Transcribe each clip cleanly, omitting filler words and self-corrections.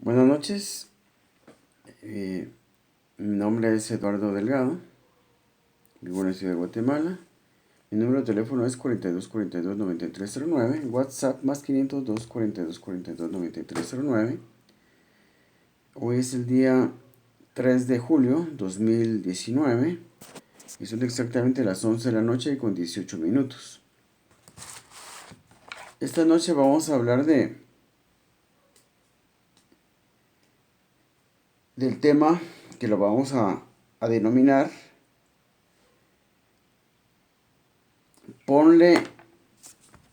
Buenas noches, eh, mi nombre es Eduardo Delgado, vivo en la ciudad de Guatemala. Mi número de teléfono es 4242-9309, WhatsApp más 502-4242-9309. Hoy es el día 3 de julio 2019 y son exactamente las 11 de la noche con 18 minutos. Esta noche vamos a hablar del tema que lo vamos a denominar Ponle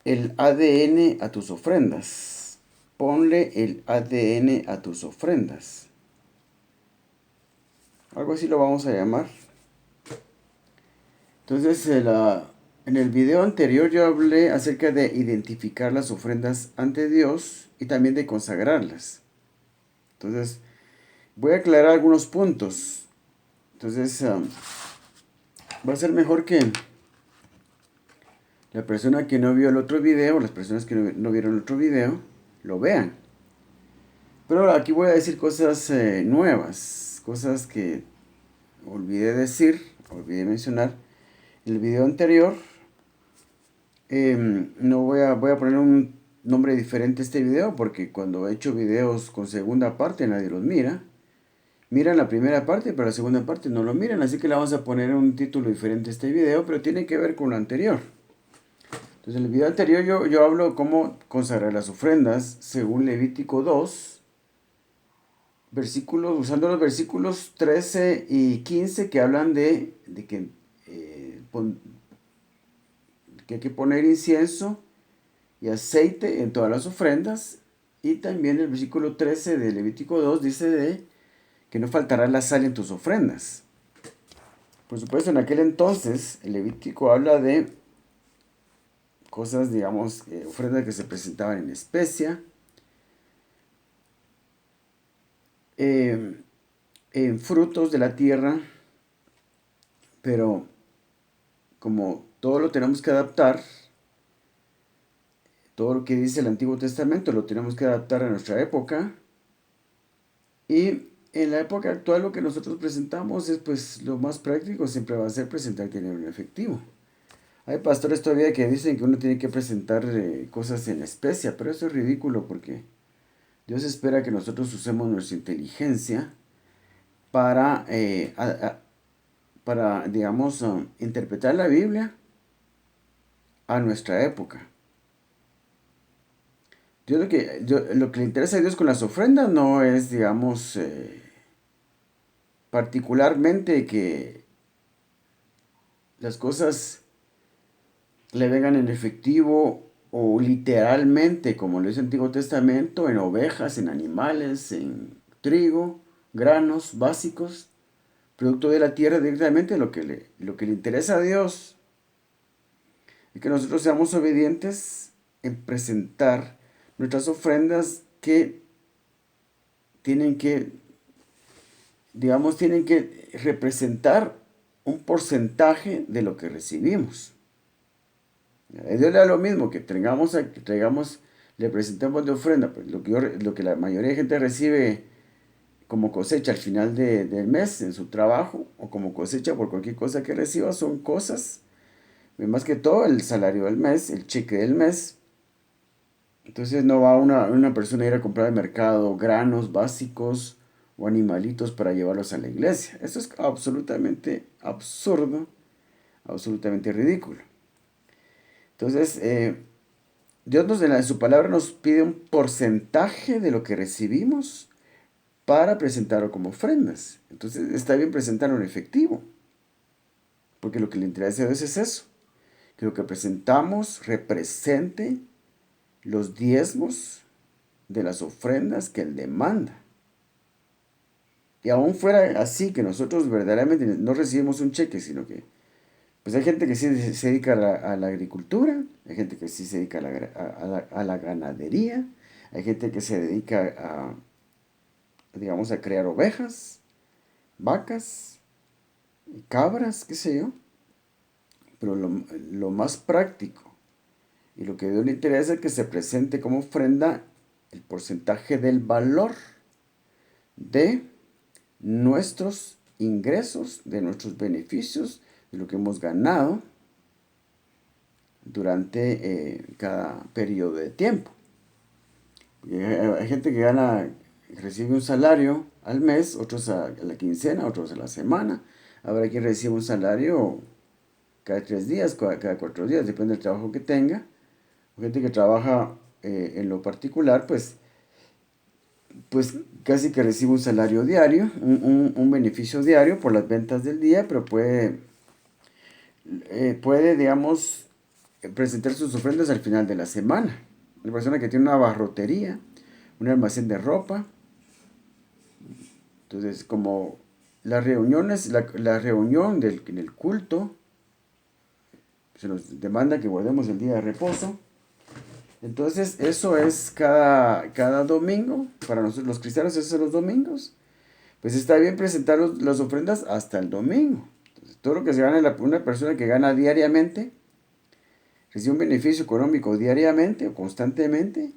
el ADN a tus ofrendas. Ponle el ADN a tus ofrendas. Algo así lo vamos a llamar. Entonces, en el video anterior yo hablé acerca de identificar las ofrendas ante Dios y también de consagrarlas. Entonces, voy a aclarar algunos puntos. Entonces, va a ser mejor que la persona que no vio el otro video, las personas que no vieron el otro video, lo vean. Pero aquí voy a decir cosas nuevas, cosas que olvidé decir, olvidé mencionar. En el video anterior, no voy a poner un nombre diferente a este video porque cuando he hecho videos con segunda parte nadie los mira. Miran la primera parte, pero la segunda parte no lo miran, así que le vamos a poner un título diferente a este video, pero tiene que ver con lo anterior. Entonces en el video anterior yo hablo cómo consagrar las ofrendas según Levítico 2, versículos, usando los versículos 13 y 15 que hablan de que hay que poner incienso y aceite en todas las ofrendas. Y también el versículo 13 de Levítico 2 dice de que no faltará la sal en tus ofrendas. Por supuesto, en aquel entonces el Levítico habla de cosas, digamos, ofrendas que se presentaban en especia, en frutos de la tierra, pero como todo lo tenemos que adaptar, todo lo que dice el Antiguo Testamento lo tenemos que adaptar a nuestra época. Y en la época actual lo que nosotros presentamos es pues lo más práctico siempre va a ser presentar dinero en efectivo. Hay pastores todavía que dicen que uno tiene que presentar cosas en especia, pero eso es ridículo porque Dios espera que nosotros usemos nuestra inteligencia para, para digamos, interpretar la Biblia a nuestra época. Lo que le interesa a Dios con las ofrendas no es, digamos, particularmente que las cosas le vengan en efectivo o literalmente, como lo dice el Antiguo Testamento, en ovejas, en animales, en trigo, granos básicos, producto de la tierra directamente. Lo que le interesa a Dios es que nosotros seamos obedientes en presentar nuestras ofrendas que tienen que, digamos, tienen que representar un porcentaje de lo que recibimos. A Dios le da lo mismo que traigamos, le presentemos de ofrenda, pues lo que la mayoría de gente recibe como cosecha al final del mes en su trabajo, o como cosecha por cualquier cosa que reciba, son cosas, más que todo el salario del mes, el cheque del mes. Entonces no va una persona a ir a comprar al mercado granos básicos o animalitos para llevarlos a la iglesia. Eso es absolutamente absurdo, absolutamente ridículo. Entonces, Dios en su palabra nos pide un porcentaje de lo que recibimos para presentarlo como ofrendas. Entonces está bien presentarlo en efectivo, porque lo que le interesa a Dios es eso, que lo que presentamos represente los diezmos de las ofrendas que Él demanda. Y aún fuera así, que nosotros verdaderamente no recibimos un cheque, sino que pues hay gente que sí se dedica a la agricultura, hay gente que sí se dedica a la ganadería, hay gente que se dedica digamos, a crear ovejas, vacas, cabras, qué sé yo. Pero lo más práctico y lo que a Dios le interesa es que se presente como ofrenda el porcentaje del valor de nuestros ingresos, de nuestros beneficios, de lo que hemos ganado durante cada periodo de tiempo. Hay gente que recibe un salario al mes, otros a la quincena, otros a la semana. Habrá quien recibe un salario cada 3 días, cada 4 días, depende del trabajo que tenga. Gente que trabaja en lo particular, pues casi que recibe un salario diario, un beneficio diario por las ventas del día, pero puede, digamos, presentar sus ofrendas al final de la semana. Una persona que tiene una barrotería, un almacén de ropa. Entonces, como las reuniones, la reunión en el culto, se nos demanda que guardemos el día de reposo. Entonces, eso es cada domingo. Para nosotros los cristianos, esos son los domingos. Pues está bien presentar las ofrendas hasta el domingo. Entonces, todo lo que se gana una persona que gana diariamente, recibe un beneficio económico diariamente o constantemente,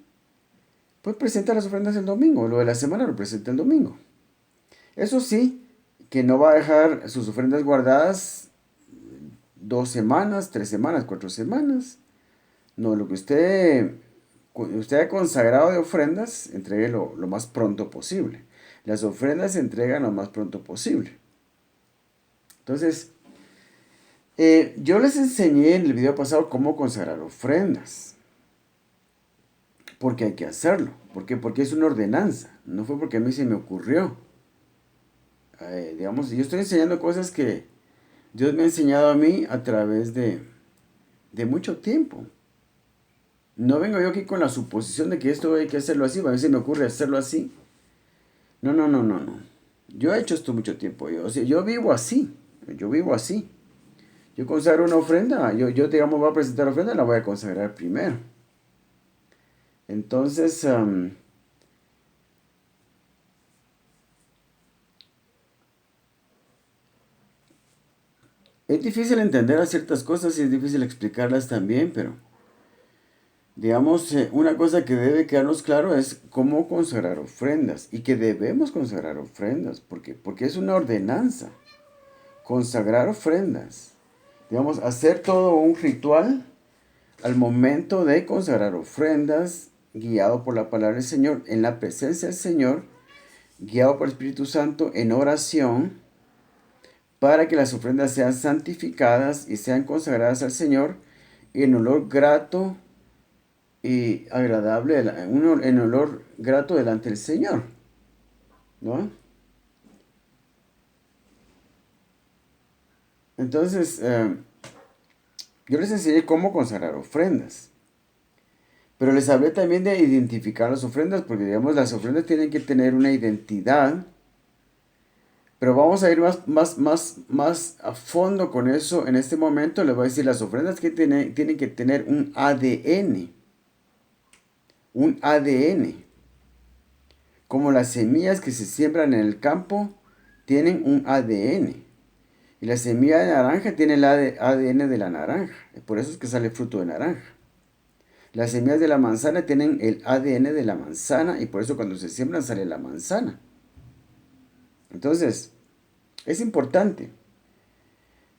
pues presenta las ofrendas el domingo. Lo de la semana lo presenta el domingo. Eso sí, que no va a dejar sus ofrendas guardadas 2 semanas, 3 semanas, 4 semanas. No, lo que usted ha consagrado de ofrendas, entregue lo más pronto posible. Las ofrendas se entregan lo más pronto posible. Entonces, yo les enseñé en el video pasado cómo consagrar ofrendas. Porque hay que hacerlo. ¿Por qué? Porque es una ordenanza. No fue porque a mí se me ocurrió. Digamos, yo estoy enseñando cosas que Dios me ha enseñado a mí a través de mucho tiempo. No vengo yo aquí con la suposición de que esto hay que hacerlo así. A mí se me ocurre hacerlo así. No, no, no, no, no. Yo he hecho esto mucho tiempo. Yo vivo así. Yo vivo así. Yo consagro una ofrenda. Digamos, voy a presentar ofrenda, la voy a consagrar primero. Entonces, es difícil entender a ciertas cosas y es difícil explicarlas también, pero digamos, una cosa que debe quedarnos claro es cómo consagrar ofrendas y que debemos consagrar ofrendas, porque es una ordenanza. Consagrar ofrendas. Digamos, hacer todo un ritual al momento de consagrar ofrendas, guiado por la palabra del Señor, en la presencia del Señor, guiado por el Espíritu Santo, en oración, para que las ofrendas sean santificadas y sean consagradas al Señor en olor grato y agradable, en olor grato delante del Señor, ¿no? Entonces, yo les enseñé cómo consagrar ofrendas. Pero les hablé también de identificar las ofrendas, porque digamos, las ofrendas tienen que tener una identidad. Pero vamos a ir más a fondo con eso en este momento. Les voy a decir, las ofrendas que tienen que tener un ADN. Un ADN. Como las semillas que se siembran en el campo tienen un ADN. Y la semilla de naranja tiene el ADN de la naranja. Por eso es que sale fruto de naranja. Las semillas de la manzana tienen el ADN de la manzana y por eso cuando se siembran sale la manzana. Entonces, es importante.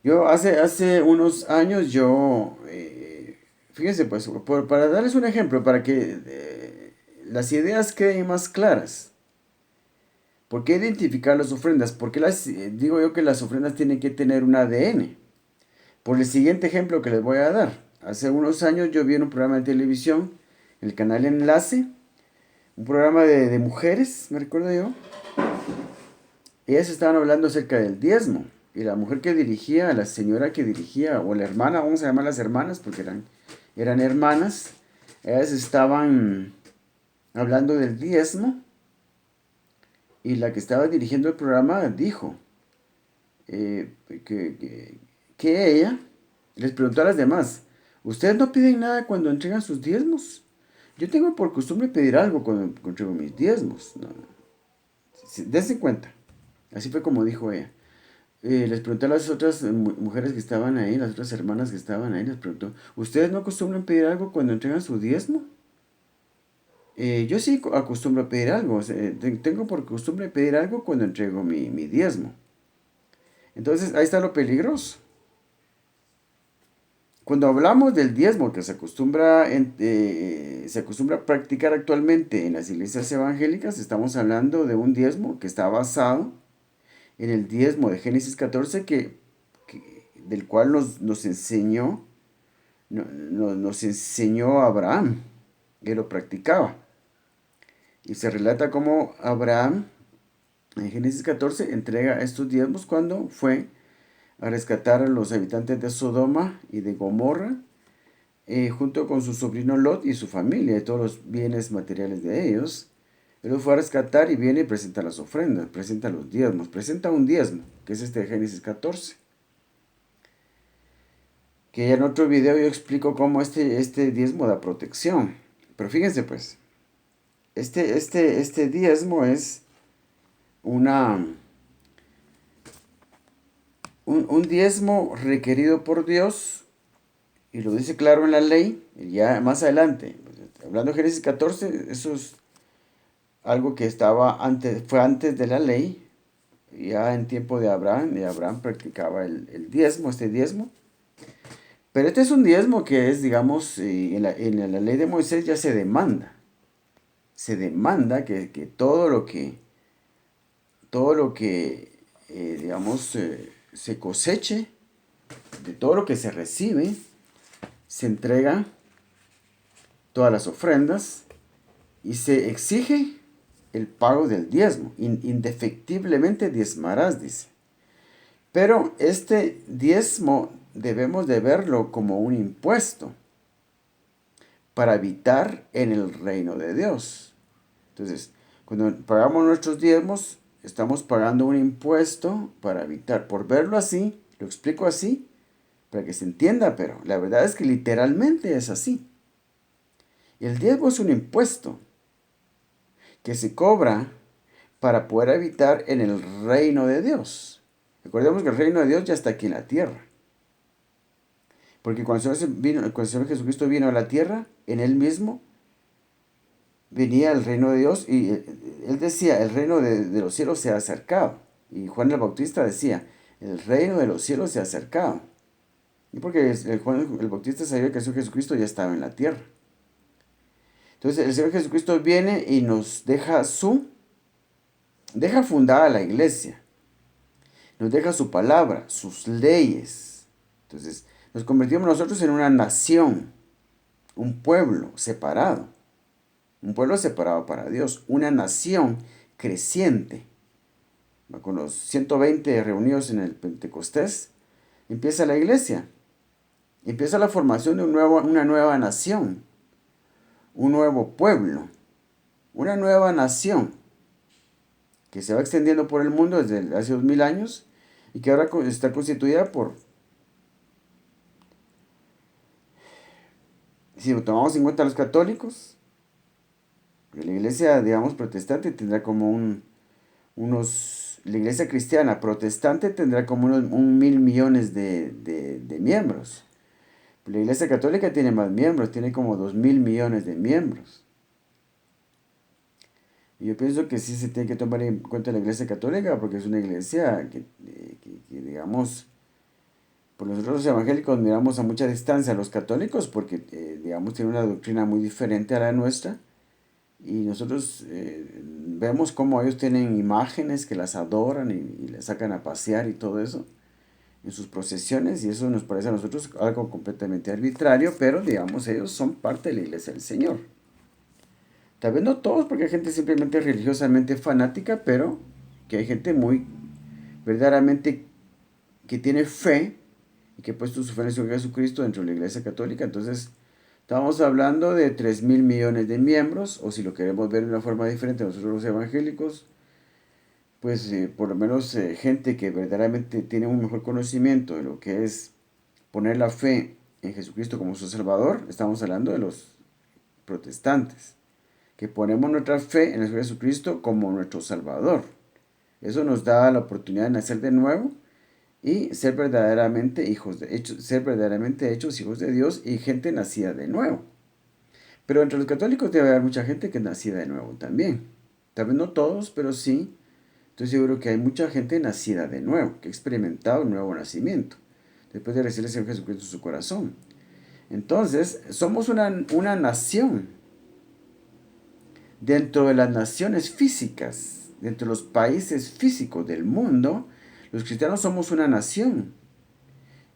Yo hace unos años fíjense pues, para darles un ejemplo, para que las ideas queden más claras. ¿Por qué identificar las ofrendas? ¿Por qué digo yo que las ofrendas tienen que tener un ADN? Por el siguiente ejemplo que les voy a dar. Hace unos años yo vi en un programa de televisión, el canal Enlace, un programa de mujeres, me recuerdo yo. Ellas estaban hablando acerca del diezmo. Y la mujer que dirigía, la señora que dirigía, o la hermana, vamos a llamar las hermanas, porque eran hermanas, ellas estaban hablando del diezmo. Y la que estaba dirigiendo el programa dijo que ella les preguntó a las demás, ¿ustedes no piden nada cuando entregan sus diezmos? Yo tengo por costumbre pedir algo cuando entrego mis diezmos. No, dense cuenta. Así fue como dijo ella. Les preguntó a las otras mujeres que estaban ahí, las otras hermanas que estaban ahí, les preguntó, ¿ustedes no acostumbran pedir algo cuando entregan su diezmo? Yo sí acostumbro a pedir algo. O sea, tengo por costumbre pedir algo cuando entrego mi diezmo. Entonces, ahí está lo peligroso. Cuando hablamos del diezmo que se acostumbra a practicar actualmente en las iglesias evangélicas, estamos hablando de un diezmo que está basado en el diezmo de Génesis 14 del cual nos enseñó, nos enseñó Abraham, que lo practicaba. Y se relata cómo Abraham, en Génesis 14, entrega estos diezmos cuando fue a rescatar a los habitantes de Sodoma y de Gomorra, junto con su sobrino Lot y su familia y todos los bienes materiales de ellos. Él los fue a rescatar y viene y presenta las ofrendas, presenta los diezmos, presenta un diezmo, que es este de Génesis 14. Que ya en otro video yo explico cómo este diezmo da protección. Pero fíjense pues, este diezmo es una, un diezmo requerido por Dios, y lo dice claro en la ley, y ya más adelante, hablando de Génesis 14, eso es algo que estaba antes, fue antes de la ley, ya en tiempo de Abraham, y Abraham practicaba el diezmo, este diezmo. Pero este es un diezmo que es, digamos, en la ley de Moisés ya se demanda. Se demanda que todo lo que digamos, se coseche, de todo lo que se recibe, se entrega todas las ofrendas y se exige el pago del diezmo. Indefectiblemente diezmarás, dice. Pero este diezmo debemos de verlo como un impuesto para habitar en el reino de Dios. Entonces, cuando pagamos nuestros diezmos, estamos pagando un impuesto para habitar. Por verlo así, lo explico así, para que se entienda, pero la verdad es que literalmente es así. El diezmo es un impuesto que se cobra para poder habitar en el reino de Dios. Recordemos que el reino de Dios ya está aquí en la tierra. Porque cuando el Señor Jesucristo vino a la tierra, en Él mismo venía el reino de Dios y Él decía, el reino de los cielos se ha acercado. Y Juan el Bautista decía, el reino de los cielos se ha acercado. Y porque Juan el Bautista sabía que el Señor Jesucristo ya estaba en la tierra. Entonces el Señor Jesucristo viene y nos deja fundada la iglesia. Nos deja su palabra, sus leyes. Entonces nos convertimos nosotros en una nación, un pueblo separado. Un pueblo separado para Dios, una nación creciente. Con los 120 reunidos en el Pentecostés, empieza la iglesia. Empieza la formación de una nueva nación, un nuevo pueblo, una nueva nación que se va extendiendo por el mundo desde hace 2000 años y que ahora está constituida por, si tomamos en cuenta a los católicos, la iglesia, digamos, protestante tendrá como la iglesia cristiana protestante tendrá como unos 1.000 millones de miembros. La iglesia católica tiene más miembros, tiene como 2.000 millones de miembros. Y yo pienso que sí se tiene que tomar en cuenta la iglesia católica porque es una iglesia que, digamos, por nosotros los evangélicos miramos a mucha distancia a los católicos porque, digamos, tienen una doctrina muy diferente a la nuestra. Y nosotros vemos cómo ellos tienen imágenes que las adoran y las sacan a pasear y todo eso en sus procesiones, y eso nos parece a nosotros algo completamente arbitrario, pero digamos ellos son parte de la iglesia del Señor. Tal vez no todos, porque hay gente simplemente religiosamente fanática, pero que hay gente muy verdaderamente que tiene fe y que ha puesto su fe en el Señor Jesucristo dentro de la iglesia católica. Entonces estamos hablando de 3.000 millones de miembros, o si lo queremos ver de una forma diferente, nosotros los evangélicos, pues por lo menos gente que verdaderamente tiene un mejor conocimiento de lo que es poner la fe en Jesucristo como su Salvador. Estamos hablando de los protestantes, que ponemos nuestra fe en Jesucristo como nuestro Salvador. Eso nos da la oportunidad de nacer de nuevo y ser verdaderamente hechos hijos de Dios y gente nacida de nuevo. Pero entre los católicos debe haber mucha gente que es nacida de nuevo también. Tal vez no todos, pero sí. Estoy seguro que hay mucha gente nacida de nuevo, que ha experimentado un nuevo nacimiento, después de recibir al Señor Jesucristo en su corazón. Entonces, somos una nación dentro de las naciones físicas, dentro de los países físicos del mundo. Los cristianos somos una nación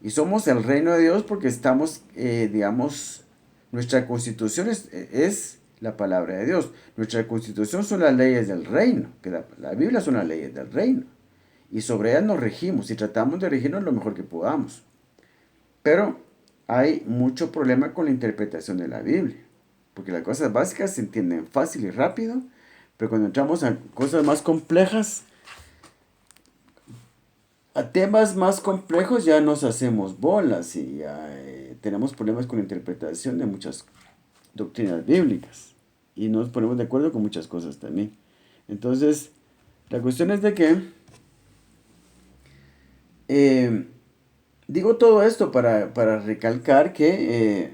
y somos el reino de Dios porque estamos, digamos, nuestra constitución es la palabra de Dios. Nuestra constitución son las leyes del reino, que la Biblia son las leyes del reino. Y sobre ellas nos regimos y tratamos de regirnos lo mejor que podamos. Pero hay mucho problema con la interpretación de la Biblia, porque las cosas básicas se entienden fácil y rápido, pero cuando entramos a cosas más complejas, a temas más complejos ya nos hacemos bolas y ya tenemos problemas con la interpretación de muchas doctrinas bíblicas y no nos ponemos de acuerdo con muchas cosas también. Entonces, la cuestión es de que eh, digo todo esto para recalcar que,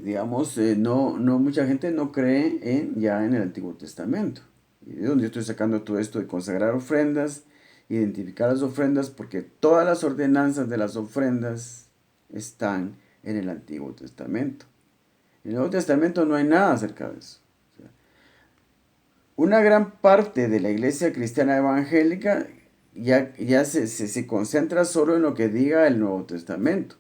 digamos, no mucha gente no cree ya en el Antiguo Testamento. Y de donde yo estoy sacando todo esto de consagrar ofrendas, identificar las ofrendas, porque todas las ordenanzas de las ofrendas están en el Antiguo Testamento. En el Nuevo Testamento no hay nada acerca de eso. O sea, una gran parte de la iglesia cristiana evangélica ya se concentra solo en lo que diga el Nuevo Testamento.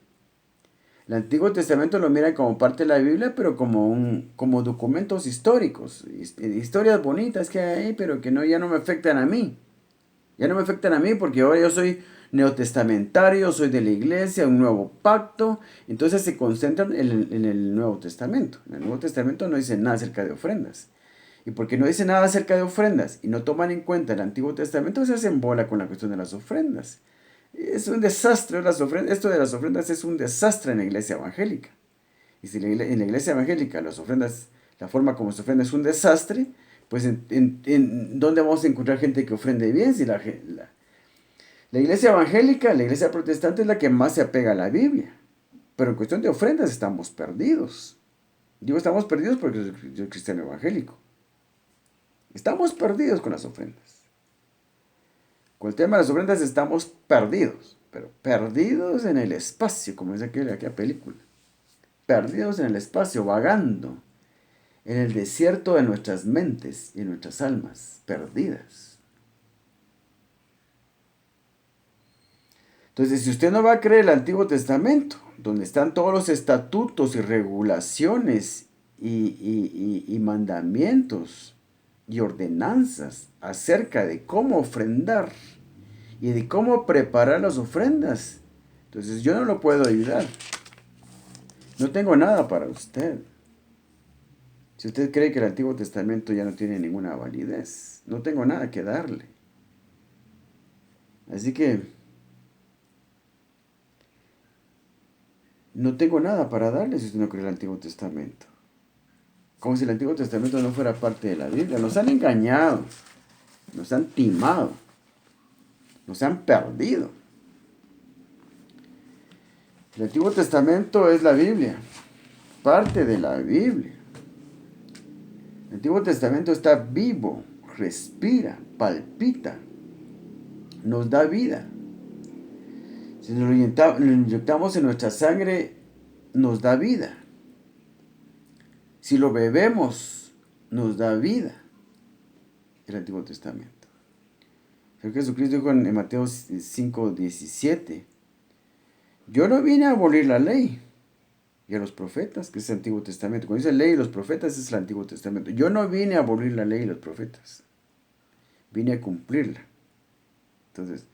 El Antiguo Testamento lo miran como parte de la Biblia, pero como documentos históricos, historias bonitas que hay, pero que ya no me afectan a mí. Ya no me afectan a mí porque ahora yo soy neotestamentario, soy de la iglesia, un nuevo pacto. Entonces se concentran en el Nuevo Testamento. En el Nuevo Testamento no dice nada acerca de ofrendas. Y porque no dice nada acerca de ofrendas y no toman en cuenta el Antiguo Testamento, se hacen bola con la cuestión de las ofrendas. Es un desastre las ofrendas. Esto de las ofrendas es un desastre en la iglesia evangélica. Y si en la iglesia evangélica las ofrendas, la forma como se ofrenda es un desastre, pues en ¿dónde vamos a encontrar gente que ofrende bien? Si la iglesia evangélica, la iglesia protestante es la que más se apega a la Biblia. Pero en cuestión de ofrendas estamos perdidos. Digo, estamos perdidos porque yo soy cristiano evangélico. Estamos perdidos con las ofrendas. Con el tema de las ofrendas estamos perdidos. Pero perdidos en el espacio, como dice aquella película. Perdidos en el espacio, vagando en el desierto de nuestras mentes y nuestras almas, perdidas. Entonces, si usted no va a creer el Antiguo Testamento, donde están todos los estatutos y regulaciones y mandamientos y ordenanzas acerca de cómo ofrendar y de cómo preparar las ofrendas, entonces yo no lo puedo ayudar. No tengo nada para usted. Si usted cree que el Antiguo Testamento ya no tiene ninguna validez, no tengo nada que darle. Así que no tengo nada para darle si usted no cree el Antiguo Testamento. Como si el Antiguo Testamento no fuera parte de la Biblia. Nos han engañado, nos han timado, nos han perdido. El Antiguo Testamento es la Biblia, parte de la Biblia. El Antiguo Testamento está vivo, respira, palpita, nos da vida. Si lo inyectamos en nuestra sangre, nos da vida. Si lo bebemos, nos da vida. El Antiguo Testamento. Jesucristo dijo en Mateo 5:17, yo no vine a abolir la ley y a los profetas, que es el Antiguo Testamento. Cuando dice ley y los profetas es el Antiguo Testamento. Yo no vine a abolir la ley y los profetas. Vine a cumplirla. Entonces,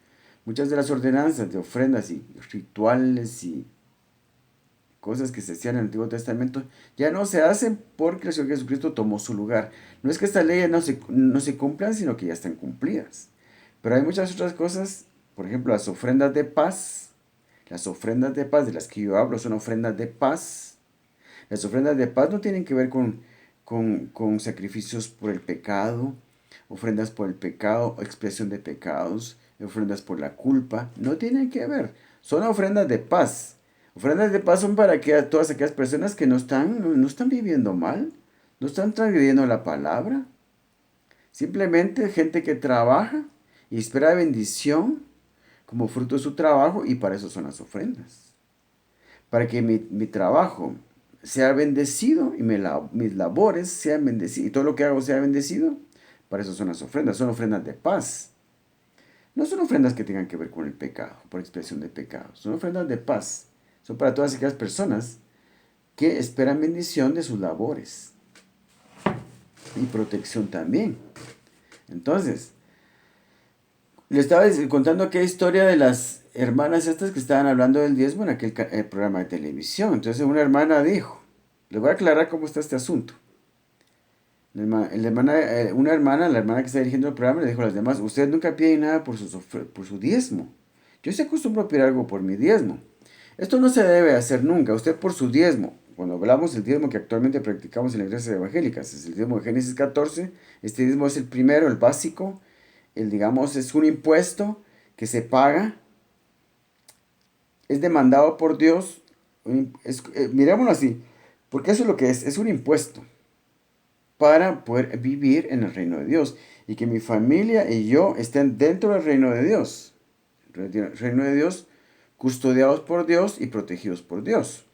muchas de las ordenanzas de ofrendas y rituales y cosas que se hacían en el Antiguo Testamento ya no se hacen porque el Señor Jesucristo tomó su lugar. No es que estas leyes no se cumplan, sino que ya están cumplidas. Pero hay muchas otras cosas, por ejemplo, las ofrendas de paz. Las ofrendas de paz de las que yo hablo son ofrendas de paz. Las ofrendas de paz no tienen que ver con sacrificios por el pecado, ofrendas por el pecado, expresión de pecados, ofrendas por la culpa. No tienen que ver. Son ofrendas de paz. Ofrendas de paz son para todas aquellas personas que no están viviendo mal. No están transgrediendo la palabra. Simplemente gente que trabaja y espera bendición como fruto de su trabajo y para eso son las ofrendas. Para que mi trabajo sea bendecido y mis labores sean bendecidas y todo lo que hago sea bendecido, para eso son ofrendas de paz. No son ofrendas que tengan que ver con el pecado, por expresión de pecado, son ofrendas de paz. Son para todas aquellas personas que esperan bendición de sus labores y protección también. Entonces, le estaba contando aquella historia de las hermanas estas que estaban hablando del diezmo en aquel programa de televisión. Entonces una hermana dijo, le voy a aclarar cómo está este asunto. Una hermana, la hermana que está dirigiendo el programa, le dijo a las demás, ustedes nunca piden nada por su diezmo. Yo se acostumbro a pedir algo por mi diezmo. Esto no se debe hacer nunca. Usted por su diezmo. Cuando hablamos del diezmo que actualmente practicamos en las iglesias evangélicas, es el diezmo de Génesis 14. Este diezmo es el primero, el básico. Digamos, es un impuesto que se paga. Es demandado por Dios. Mirémoslo así. Porque eso es lo que es un impuesto para poder vivir en el reino de Dios y que mi familia y yo estén dentro del reino de Dios. El reino de Dios, custodiados por Dios y protegidos por Dios.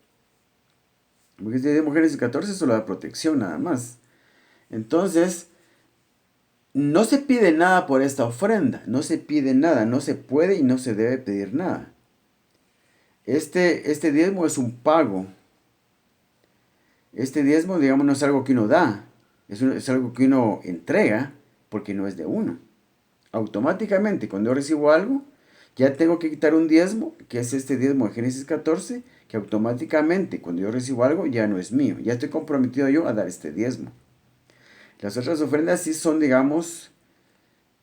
Porque de Génesis 14 solo da protección nada más. Entonces, no se pide nada por esta ofrenda, no se pide nada, no se puede y no se debe pedir nada. Este diezmo es un pago. Este diezmo, digamos, no es algo que uno da, es algo que uno entrega porque no es de uno. Automáticamente, cuando yo recibo algo, ya tengo que quitar un diezmo, que es este diezmo de Génesis 14, que automáticamente, cuando yo recibo algo, ya no es mío. Ya estoy comprometido yo a dar este diezmo. Las otras ofrendas sí son, digamos,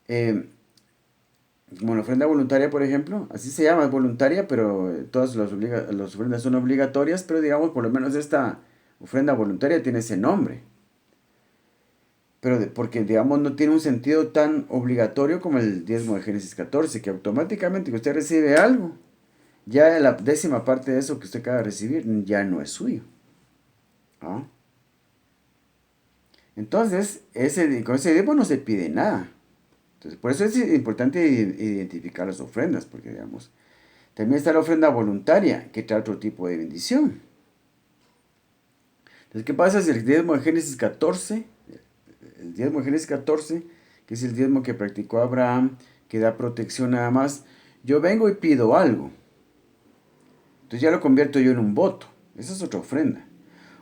eh, como la ofrenda voluntaria, por ejemplo, así se llama, es voluntaria, pero todas las ofrendas son obligatorias, pero digamos, por lo menos esta ofrenda voluntaria tiene ese nombre. Pero porque, digamos, no tiene un sentido tan obligatorio como el diezmo de Génesis 14, que automáticamente que usted recibe algo, ya la décima parte de eso que usted acaba de recibir ya no es suyo. ¿Ah? Entonces, con ese diezmo no se pide nada. Entonces, por eso es importante identificar las ofrendas, porque, digamos, también está la ofrenda voluntaria, que trae otro tipo de bendición. Entonces, ¿qué pasa si el diezmo de Génesis 14, el diezmo de Génesis 14, que es el diezmo que practicó Abraham, que da protección nada más, yo vengo y pido algo? Entonces ya lo convierto yo en un voto. Esa es otra ofrenda.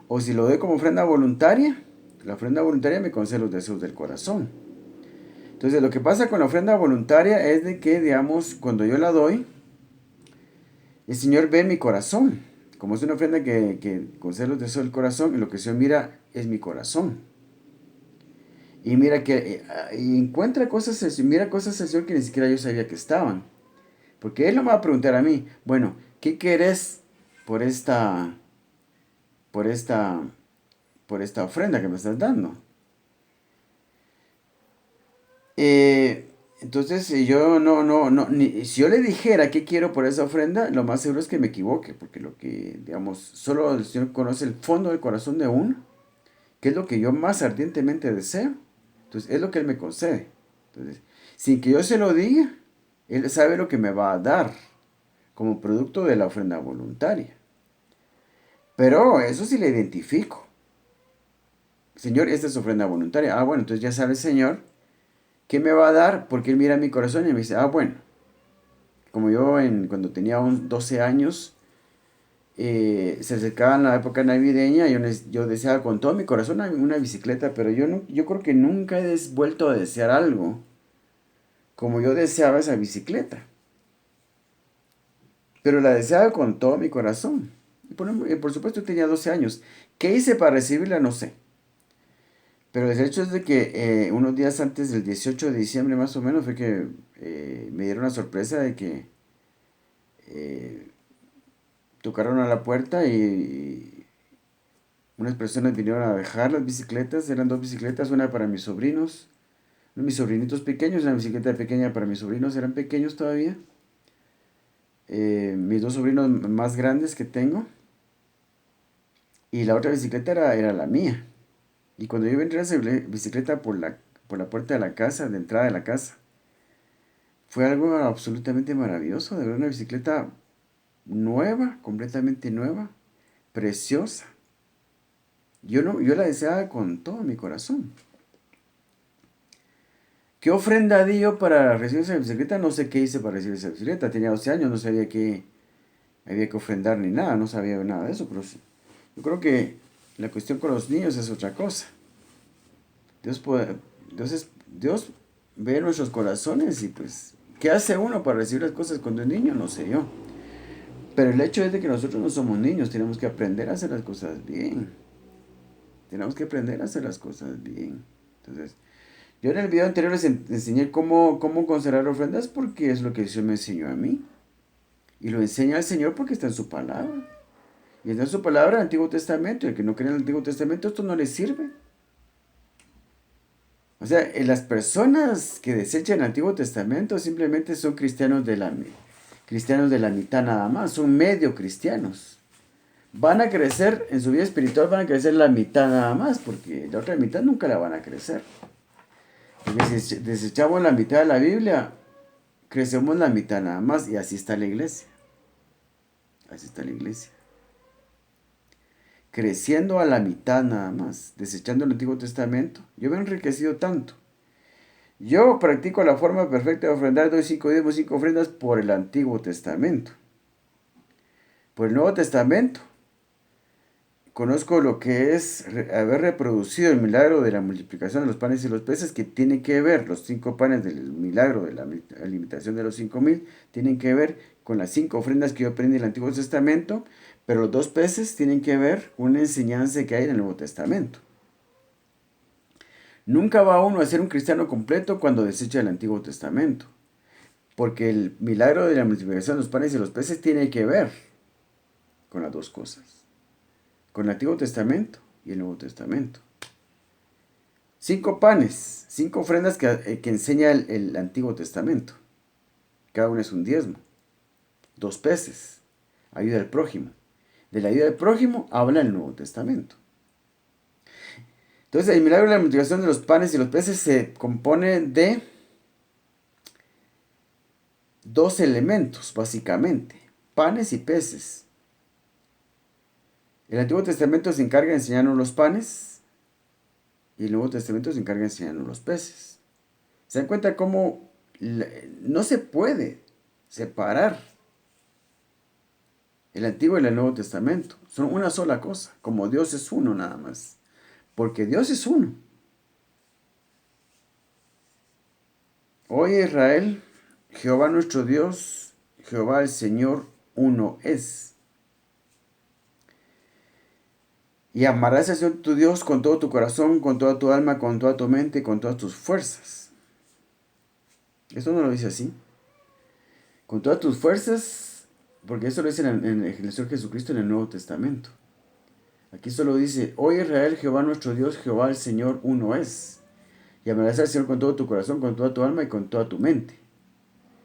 O si lo doy como ofrenda voluntaria, la ofrenda voluntaria me concede los deseos del corazón. Entonces lo que pasa con la ofrenda voluntaria es de que, digamos, cuando yo la doy, el Señor ve mi corazón. Como es una ofrenda que concede los deseos del corazón, y lo que el Señor mira es mi corazón. Y mira que y encuentra cosas, mira cosas al Señor que ni siquiera yo sabía que estaban. Porque Él no me va a preguntar a mí, bueno, ¿qué querés por esta, por esta, por esta ofrenda que me estás dando? Entonces, si yo si yo le dijera qué quiero por esa ofrenda, lo más seguro es que me equivoque, porque lo que, digamos, solo el Señor conoce el fondo del corazón de uno, que es lo que yo más ardientemente deseo. Entonces, es lo que Él me concede. Entonces, sin que yo se lo diga, Él sabe lo que me va a dar como producto de la ofrenda voluntaria. Pero eso sí le identifico. Señor, esta es ofrenda voluntaria. Ah, bueno, entonces ya sabe el Señor qué me va a dar porque Él mira mi corazón y me dice, ah, bueno, como yo cuando tenía 12 años, se acercaba la época navideña, yo deseaba con todo mi corazón una bicicleta, pero yo creo que nunca he vuelto a desear algo como yo deseaba esa bicicleta. Pero la deseaba con todo mi corazón. Y por supuesto tenía 12 años. ¿Qué hice para recibirla? No sé. Pero el hecho es de que unos días antes del 18 de diciembre más o menos fue que me dieron la sorpresa de que eh, tocaron a la puerta y unas personas vinieron a dejar las bicicletas. Eran dos bicicletas, una para mis sobrinos, mis sobrinitos pequeños, una bicicleta pequeña para mis sobrinos, eran pequeños todavía. Mis dos sobrinos más grandes que tengo. Y la otra bicicleta era la mía. Y cuando yo iba a entrar en esa bicicleta por la puerta de la casa, de entrada de la casa, fue algo absolutamente maravilloso de ver una bicicleta nueva, completamente nueva, preciosa. Yo, no, yo la deseaba con todo mi corazón. ¿Qué ofrenda di yo para recibir esa bicicleta? No sé qué hice para recibir esa bicicleta. Tenía 12 años, no sabía que había que ofrendar ni nada, no sabía nada de eso, pero sí. Yo creo que la cuestión con los niños es otra cosa. Dios, puede, Dios ve nuestros corazones y pues, ¿qué hace uno para recibir las cosas cuando es niño? No sé yo. Pero el hecho es de que nosotros no somos niños, tenemos que aprender a hacer las cosas bien. Tenemos que aprender a hacer las cosas bien. Entonces, yo en el video anterior les enseñé cómo conservar ofrendas porque es lo que Dios me enseñó a mí. Y lo enseña el Señor porque está en su palabra. Y está en su palabra en el Antiguo Testamento. Y el que no cree en el Antiguo Testamento, esto no le sirve. O sea, las personas que desechan el Antiguo Testamento simplemente son cristianos de la mitad nada más. Son medio cristianos. Van a crecer en su vida espiritual, van a crecer la mitad nada más, porque la otra mitad nunca la van a crecer. Porque si desechamos la mitad de la Biblia, crecemos la mitad nada más y así está la iglesia. Así está la iglesia. Creciendo a la mitad nada más, desechando el Antiguo Testamento. Yo me he enriquecido tanto. Yo practico la forma perfecta de ofrendar, doy 5 diezmos, 5 ofrendas por el Antiguo Testamento. Por el Nuevo Testamento, conozco lo que es haber reproducido el milagro de la multiplicación de los panes y los peces, que tiene que ver, los 5 panes del milagro de la alimentación de los 5,000, tienen que ver con las 5 ofrendas que yo aprendí en el Antiguo Testamento, pero los 2 peces tienen que ver con una enseñanza que hay en el Nuevo Testamento. Nunca va uno a ser un cristiano completo cuando desecha el Antiguo Testamento, porque el milagro de la multiplicación de los panes y los peces tiene que ver con las dos cosas, con el Antiguo Testamento y el Nuevo Testamento. 5 panes, 5 ofrendas que enseña el Antiguo Testamento. Cada uno es un diezmo. 2 peces, ayuda al prójimo. De la ayuda al prójimo habla el Nuevo Testamento. Entonces el milagro de la multiplicación de los panes y los peces se compone de 2 elementos, básicamente. Panes y peces. El Antiguo Testamento se encarga de enseñarnos los panes y el Nuevo Testamento se encarga de enseñarnos los peces. ¿Se dan cuenta cómo no se puede separar el Antiguo y el Nuevo Testamento? Son una sola cosa, como Dios es uno nada más. Porque Dios es uno. Oye Israel, Jehová nuestro Dios, Jehová el Señor, uno es. Y amarás al Señor tu Dios con todo tu corazón, con toda tu alma, con toda tu mente, con todas tus fuerzas. Esto no lo dice así. Con todas tus fuerzas, porque eso lo dice en el Señor Jesucristo en el Nuevo Testamento. Aquí solo dice, oye Israel, Jehová nuestro Dios, Jehová el Señor, uno es. Y amarás al Señor con todo tu corazón, con toda tu alma y con toda tu mente.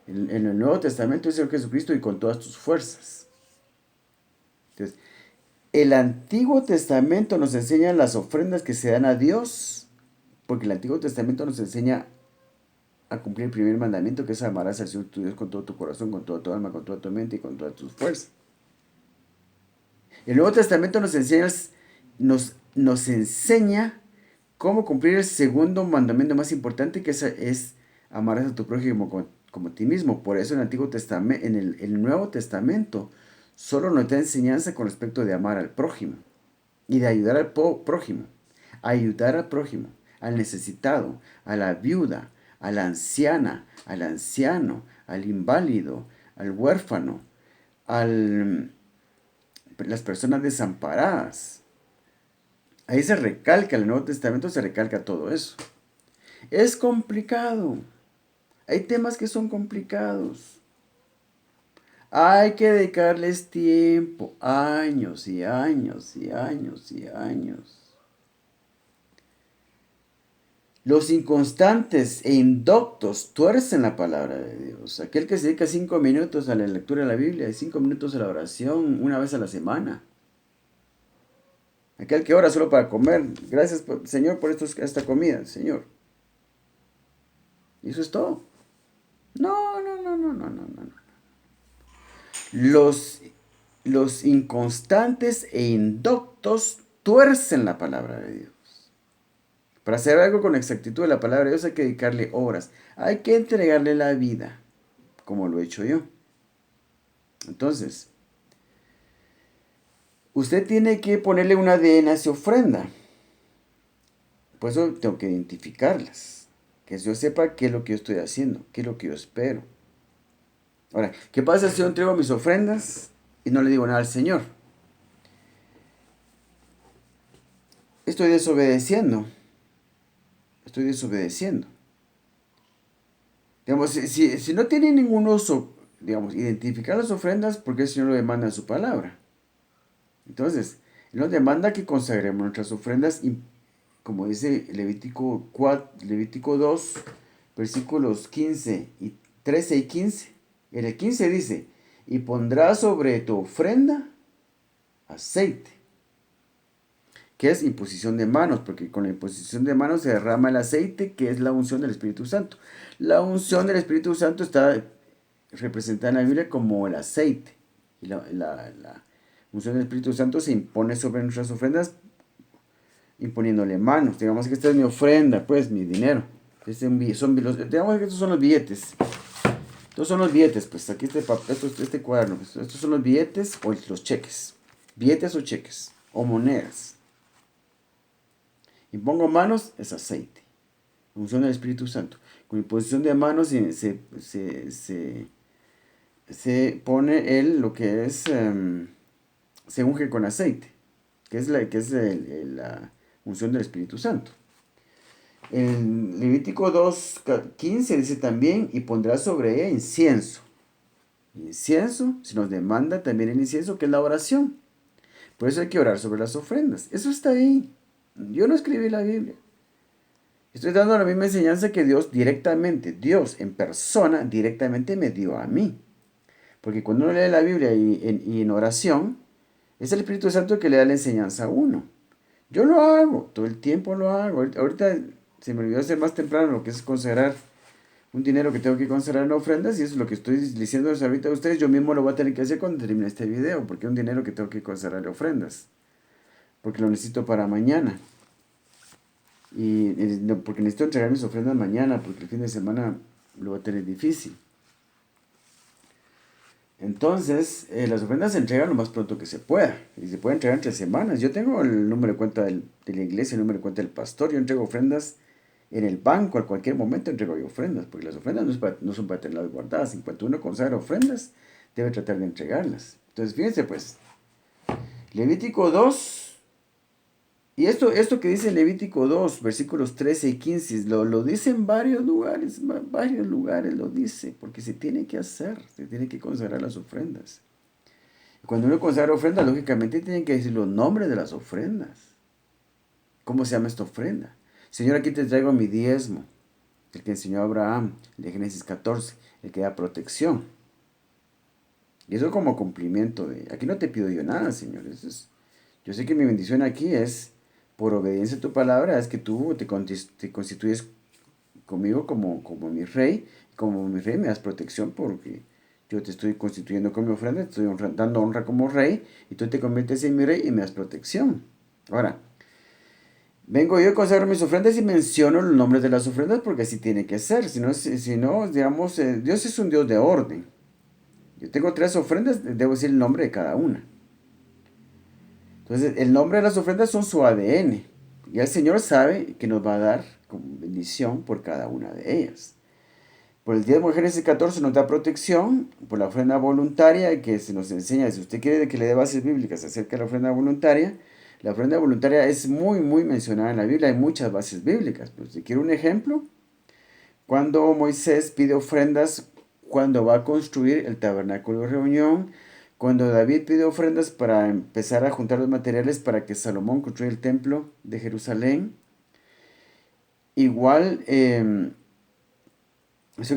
En el Nuevo Testamento es el Señor Jesucristo y con todas tus fuerzas. Entonces, el Antiguo Testamento nos enseña las ofrendas que se dan a Dios, porque el Antiguo Testamento nos enseña a cumplir el primer mandamiento, que es amarás al Señor tu Dios con todo tu corazón, con toda tu alma, con toda tu mente y con todas tus fuerzas. El Nuevo Testamento nos enseña cómo cumplir el segundo mandamiento más importante, que es amarás a tu prójimo como a ti mismo. Por eso en el Antiguo Testamento, en el Nuevo Testamento, solo nos da enseñanza con respecto de amar al prójimo y de ayudar al prójimo, ayudar al prójimo, al necesitado, a la viuda, a la anciana, al anciano, al inválido, al huérfano, las personas desamparadas. Ahí se recalca, en el Nuevo Testamento se recalca todo eso. Es complicado. Hay temas que son complicados. Hay que dedicarles tiempo, años y años y años y años. Los inconstantes e indoctos tuercen la palabra de Dios. Aquel que se dedica 5 minutos a la lectura de la Biblia y 5 minutos a la oración una vez a la semana. Aquel que ora solo para comer. Gracias, Señor, por esta comida, Señor. Y eso es todo. No, no, no, no, no, no, no. Los, los inconstantes e indoctos tuercen la palabra de Dios. Para hacer algo con exactitud de la palabra de Dios hay que dedicarle horas. Hay que entregarle la vida, como lo he hecho yo. Entonces, usted tiene que ponerle una ADN a su ofrenda. Por eso tengo que identificarlas. Que yo sepa qué es lo que yo estoy haciendo, qué es lo que yo espero. Ahora, ¿qué pasa si yo entrego mis ofrendas y no le digo nada al Señor? Estoy desobedeciendo. Estoy desobedeciendo. Digamos, si no tiene ningún uso, digamos, identificar las ofrendas, porque el Señor lo demanda en su palabra. Entonces, Él nos demanda que consagremos nuestras ofrendas, y, como dice Levítico 2, versículos 13 y 15. En el 15 dice, y pondrás sobre tu ofrenda aceite, que es imposición de manos, porque con la imposición de manos se derrama el aceite, que es la unción del Espíritu Santo. La unción del Espíritu Santo está representada en la Biblia como el aceite. Y la unción del Espíritu Santo se impone sobre nuestras ofrendas imponiéndole manos. Digamos que esta es mi ofrenda, pues, mi dinero. Digamos que estos son los billetes. Estos son los billetes, pues aquí este cuaderno. Estos son los billetes o los cheques. Billetes o cheques. O monedas. Y pongo manos, es aceite. Unción del Espíritu Santo. Con imposición de manos se pone lo que es, se unge con aceite, que es la unción del Espíritu Santo. En Levítico 2:15 dice también, y pondrá sobre ella incienso. Incienso, si nos demanda también el incienso, que es la oración. Por eso hay que orar sobre las ofrendas. Eso está ahí. Yo no escribí la Biblia. Estoy dando la misma enseñanza que Dios directamente, Dios en persona directamente me dio a mí. Porque cuando uno lee la Biblia y en oración, es el Espíritu Santo que le da la enseñanza a uno. Yo lo hago, todo el tiempo lo hago. Ahorita se me olvidó hacer más temprano lo que es consagrar un dinero que tengo que consagrar en ofrendas, y eso es lo que estoy diciendo ahorita a ustedes. Yo mismo lo voy a tener que hacer cuando termine este video, porque es un dinero que tengo que consagrar en ofrendas. Porque lo necesito para mañana. Porque necesito entregar mis ofrendas mañana, porque el fin de semana lo voy a tener difícil. Entonces, las ofrendas se entregan lo más pronto que se pueda. Y se puede entregar entre semanas. Yo tengo el número de cuenta de la iglesia, el número de cuenta del pastor. Yo entrego ofrendas en el banco. A cualquier momento entrego yo ofrendas. Porque las ofrendas no son para tenerlas guardadas. En cuanto uno consagra ofrendas, debe tratar de entregarlas. Entonces, fíjense pues. Levítico 2. Y esto que dice Levítico 2, versículos 13 y 15, lo dice en varios lugares lo dice, porque se tiene que hacer, se tiene que consagrar las ofrendas. Cuando uno consagra ofrendas, lógicamente tienen que decir los nombres de las ofrendas. ¿Cómo se llama esta ofrenda? Señor, aquí te traigo mi diezmo, el que enseñó a Abraham, el de Génesis 14, el que da protección. Y eso como cumplimiento aquí no te pido yo nada, Señor. Yo sé que mi bendición aquí es por obediencia a tu palabra, es que tú te constituyes conmigo como mi rey. Como mi rey me das protección porque yo te estoy constituyendo con mi ofrenda, te estoy dando honra como rey, y tú te conviertes en mi rey y me das protección. Ahora, vengo yo a consagrar mis ofrendas y menciono los nombres de las ofrendas porque así tiene que ser. Si no digamos, Dios es un Dios de orden. Yo tengo 3 ofrendas, debo decir el nombre de cada una. Entonces, el nombre de las ofrendas son su ADN. Y el Señor sabe que nos va a dar como bendición por cada una de ellas. Por el diezmo de Génesis 14 nos da protección, por la ofrenda voluntaria que se nos enseña. Si usted quiere que le dé bases bíblicas acerca de la ofrenda voluntaria es muy, muy mencionada en la Biblia. Hay muchas bases bíblicas. Pero si quiere un ejemplo, cuando Moisés pide ofrendas cuando va a construir el tabernáculo de reunión, cuando David pide ofrendas para empezar a juntar los materiales para que Salomón construya el templo de Jerusalén. Igual, eso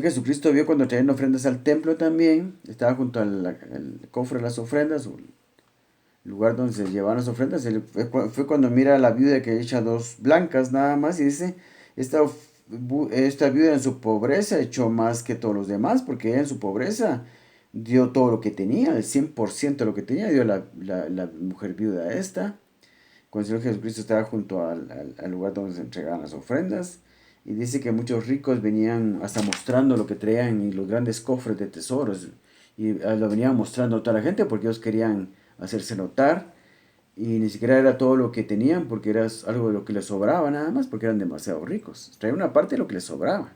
Jesucristo vio cuando traían ofrendas al templo también. Estaba junto al cofre de las ofrendas, el lugar donde se llevaban las ofrendas. Fue cuando mira a la viuda que echa dos blancas nada más y dice, esta viuda en su pobreza echó más que todos los demás, porque ella en su pobreza dio todo lo que tenía, el 100% de lo que tenía, dio la mujer viuda esta. Cuando el Señor Jesucristo estaba junto al lugar donde se entregaban las ofrendas. Y dice que muchos ricos venían hasta mostrando lo que traían y los grandes cofres de tesoros. Y lo venían mostrando a toda la gente porque ellos querían hacerse notar. Y ni siquiera era todo lo que tenían porque era algo de lo que les sobraba nada más porque eran demasiado ricos. Traían una parte de lo que les sobraba.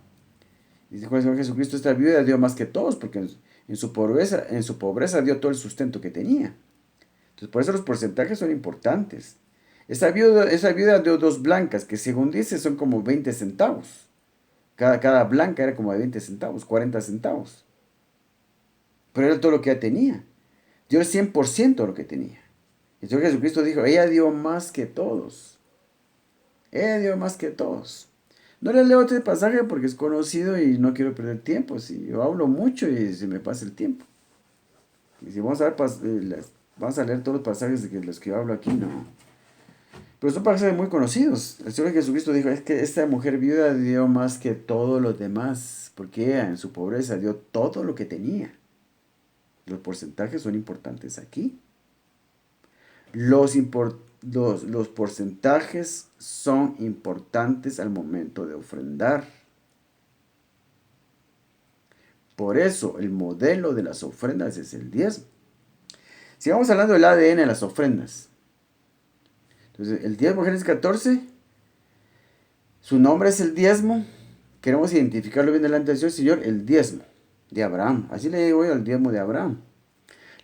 Y dijo el Señor Jesucristo, esta viuda dio más que todos porque en su pobreza dio todo el sustento que tenía. Entonces por eso los porcentajes son importantes. Esa viuda dio dos blancas, que según dice son como 20 centavos. Cada blanca era como de 20 centavos, 40 centavos. Pero era todo lo que ella tenía. Dio el 100% de lo que tenía. El Señor Jesucristo dijo, ella dio más que todos. Ella dio más que todos. No le leo este pasaje porque es conocido y no quiero perder tiempo. Si yo hablo mucho y se me pasa el tiempo. Y si vamos a vamos a leer todos los pasajes de los que yo hablo aquí, no. Pero son pasajes muy conocidos. El Señor Jesucristo dijo, es que esta mujer viuda dio más que todos los demás, porque ella en su pobreza dio todo lo que tenía. Los porcentajes son importantes aquí. Los porcentajes son importantes al momento de ofrendar. Por eso el modelo de las ofrendas es el diezmo. Sigamos hablando del ADN de las ofrendas. Entonces, el diezmo, Génesis 14, su nombre es el diezmo. Queremos identificarlo bien delante del Señor, el diezmo de Abraham. Así le digo yo al diezmo de Abraham.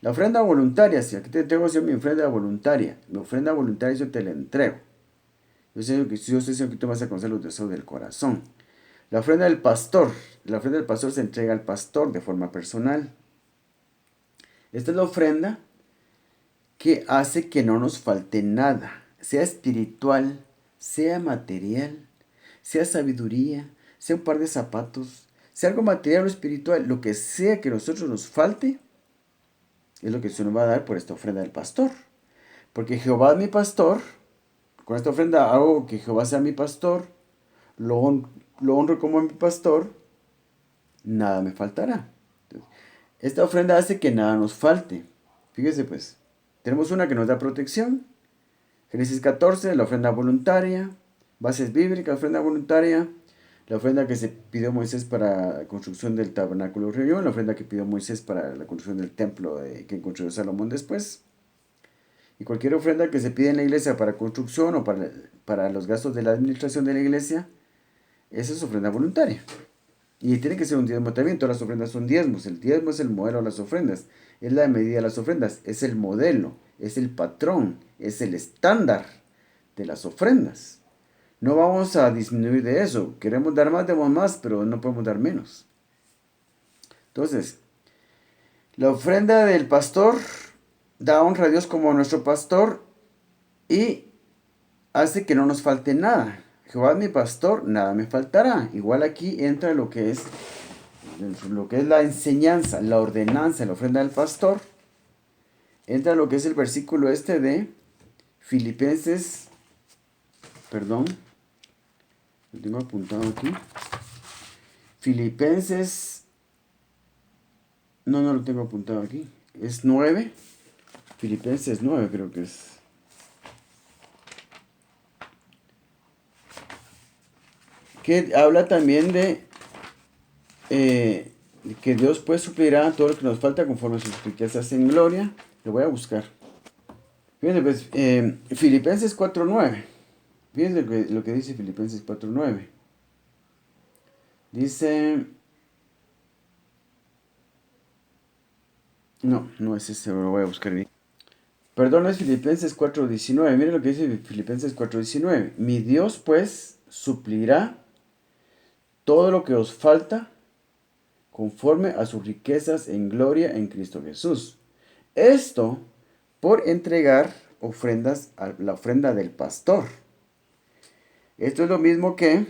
La ofrenda voluntaria, si aquí te entrego yo mi ofrenda voluntaria. Mi ofrenda voluntaria yo te la entrego. Yo sé que tú vas a conocer los deseos del corazón. La ofrenda del pastor. La ofrenda del pastor se entrega al pastor de forma personal. Esta es la ofrenda que hace que no nos falte nada, sea espiritual, sea material, sea sabiduría, sea un par de zapatos, sea algo material o espiritual, lo que sea que a nosotros nos falte, es lo que se nos va a dar por esta ofrenda del pastor. Porque Jehová es mi pastor, con esta ofrenda hago que Jehová sea mi pastor, lo honro como mi pastor, nada me faltará. Esta ofrenda hace que nada nos falte. Fíjese pues, tenemos una que nos da protección. Génesis 14, la ofrenda voluntaria. Bases bíblicas, ofrenda voluntaria. La ofrenda que se pidió Moisés para la construcción del tabernáculo de reunión. La ofrenda que pidió Moisés para la construcción del templo que encontró Salomón después. Y cualquier ofrenda que se pide en la iglesia para construcción o para los gastos de la administración de la iglesia, esa es ofrenda voluntaria. Y tiene que ser un diezmo también, todas las ofrendas son diezmos. El diezmo es el modelo de las ofrendas, es la medida de las ofrendas, es el modelo, es el patrón, es el estándar de las ofrendas. No vamos a disminuir de eso. Queremos dar más, demos más, pero no podemos dar menos. Entonces, la ofrenda del pastor da honra a Dios como nuestro pastor y hace que no nos falte nada. Jehová es mi pastor, nada me faltará. Igual aquí entra lo que es la enseñanza, la ordenanza, la ofrenda del pastor. Entra lo que es el versículo este de Filipenses, perdón, lo tengo apuntado aquí. Filipenses, no lo tengo apuntado aquí. Es 9, Filipenses 9 creo que es. Que habla también de que Dios pues suplirá todo lo que nos falta conforme a sus riquezas en gloria. Lo voy a buscar. Fíjense pues, Filipenses 4.9. Fíjense lo que dice Filipenses 4.9. Dice... No es este, lo voy a buscar bien. Perdón, es Filipenses 4.19. Miren lo que dice Filipenses 4.19. Mi Dios pues suplirá todo lo que os falta conforme a sus riquezas en gloria en Cristo Jesús. Esto por entregar ofrendas a la ofrenda del pastor. Esto es lo mismo que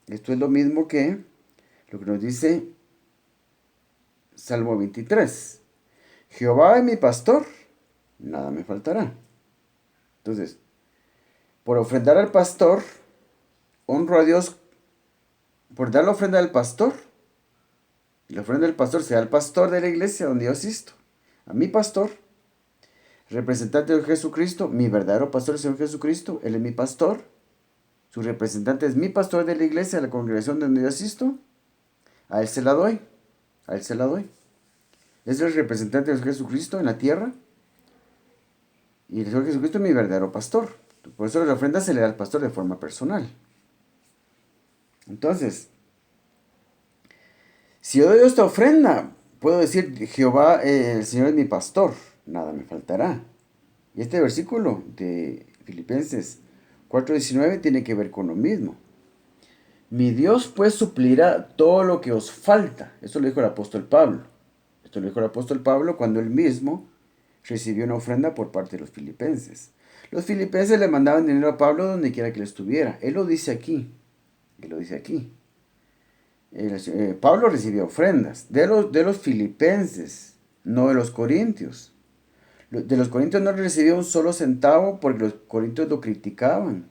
lo que nos dice Salmo 23. Jehová es mi pastor, nada me faltará. Entonces, por ofrendar al pastor, honro a Dios por dar la ofrenda al pastor. Y la ofrenda del pastor sea al pastor de la iglesia donde yo asisto. A mi pastor, representante de Jesucristo, mi verdadero pastor es el Señor Jesucristo, Él es mi pastor. Su representante es mi pastor de la iglesia, de la congregación donde yo asisto. A Él se la doy. A Él se la doy. Es el representante de Jesucristo en la tierra. Y el Señor Jesucristo es mi verdadero pastor. Por eso la ofrenda se le da al pastor de forma personal. Entonces, si yo doy esta ofrenda, puedo decir, Jehová, el Señor es mi pastor, nada me faltará. Y este versículo de Filipenses 4:19 tiene que ver con lo mismo. Mi Dios pues suplirá todo lo que os falta. Esto lo dijo el apóstol Pablo. Esto lo dijo el apóstol Pablo cuando él mismo recibió una ofrenda por parte de los filipenses. Los filipenses le mandaban dinero a Pablo donde quiera que él estuviera. Él lo dice aquí. Él lo dice aquí. Pablo recibió ofrendas de los filipenses, no de los corintios. De los corintios no recibió un solo centavo porque los corintios lo criticaban,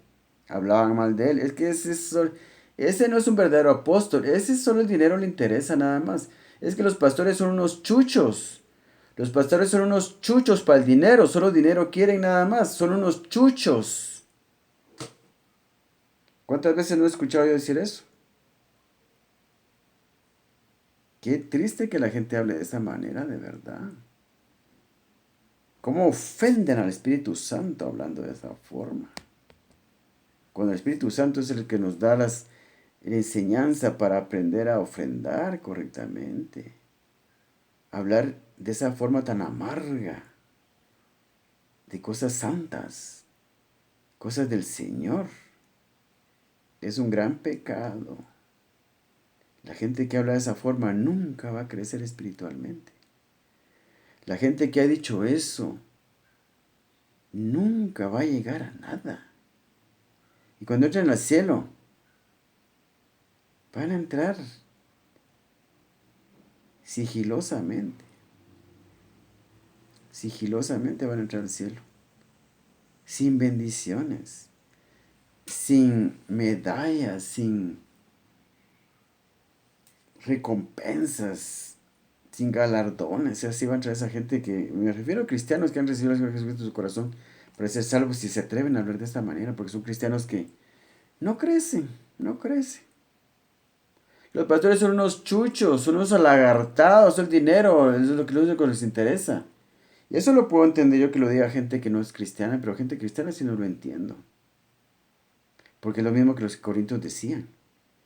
hablaban mal de él. Es que ese no es un verdadero apóstol, ese solo el dinero le interesa nada más. Es que los pastores son unos chuchos. Los pastores son unos chuchos para el dinero, solo dinero quieren nada más, son unos chuchos. ¿Cuántas veces no he escuchado yo decir eso? Qué triste que la gente hable de esa manera, de verdad. ¿Cómo ofenden al Espíritu Santo hablando de esa forma? Cuando el Espíritu Santo es el que nos da la enseñanza para aprender a ofrendar correctamente. Hablar de esa forma tan amarga, de cosas santas, cosas del Señor, es un gran pecado. La gente que habla de esa forma nunca va a crecer espiritualmente. La gente que ha dicho eso nunca va a llegar a nada. Y cuando entren al cielo, van a entrar sigilosamente. Sigilosamente van a entrar al cielo. Sin bendiciones. Sin medallas. Sin recompensas. Sin galardones. Así va a entrar esa gente que... Me refiero a cristianos que han recibido al Señor Jesucristo en su corazón para ser salvos y se atreven a hablar de esta manera. Porque son cristianos que no crecen. No crecen. Los pastores son unos chuchos, son unos alagartados, el dinero, eso es lo único que les interesa. Y eso lo puedo entender yo que lo diga gente que no es cristiana, pero gente cristiana sí no lo entiendo. Porque es lo mismo que los corintios decían.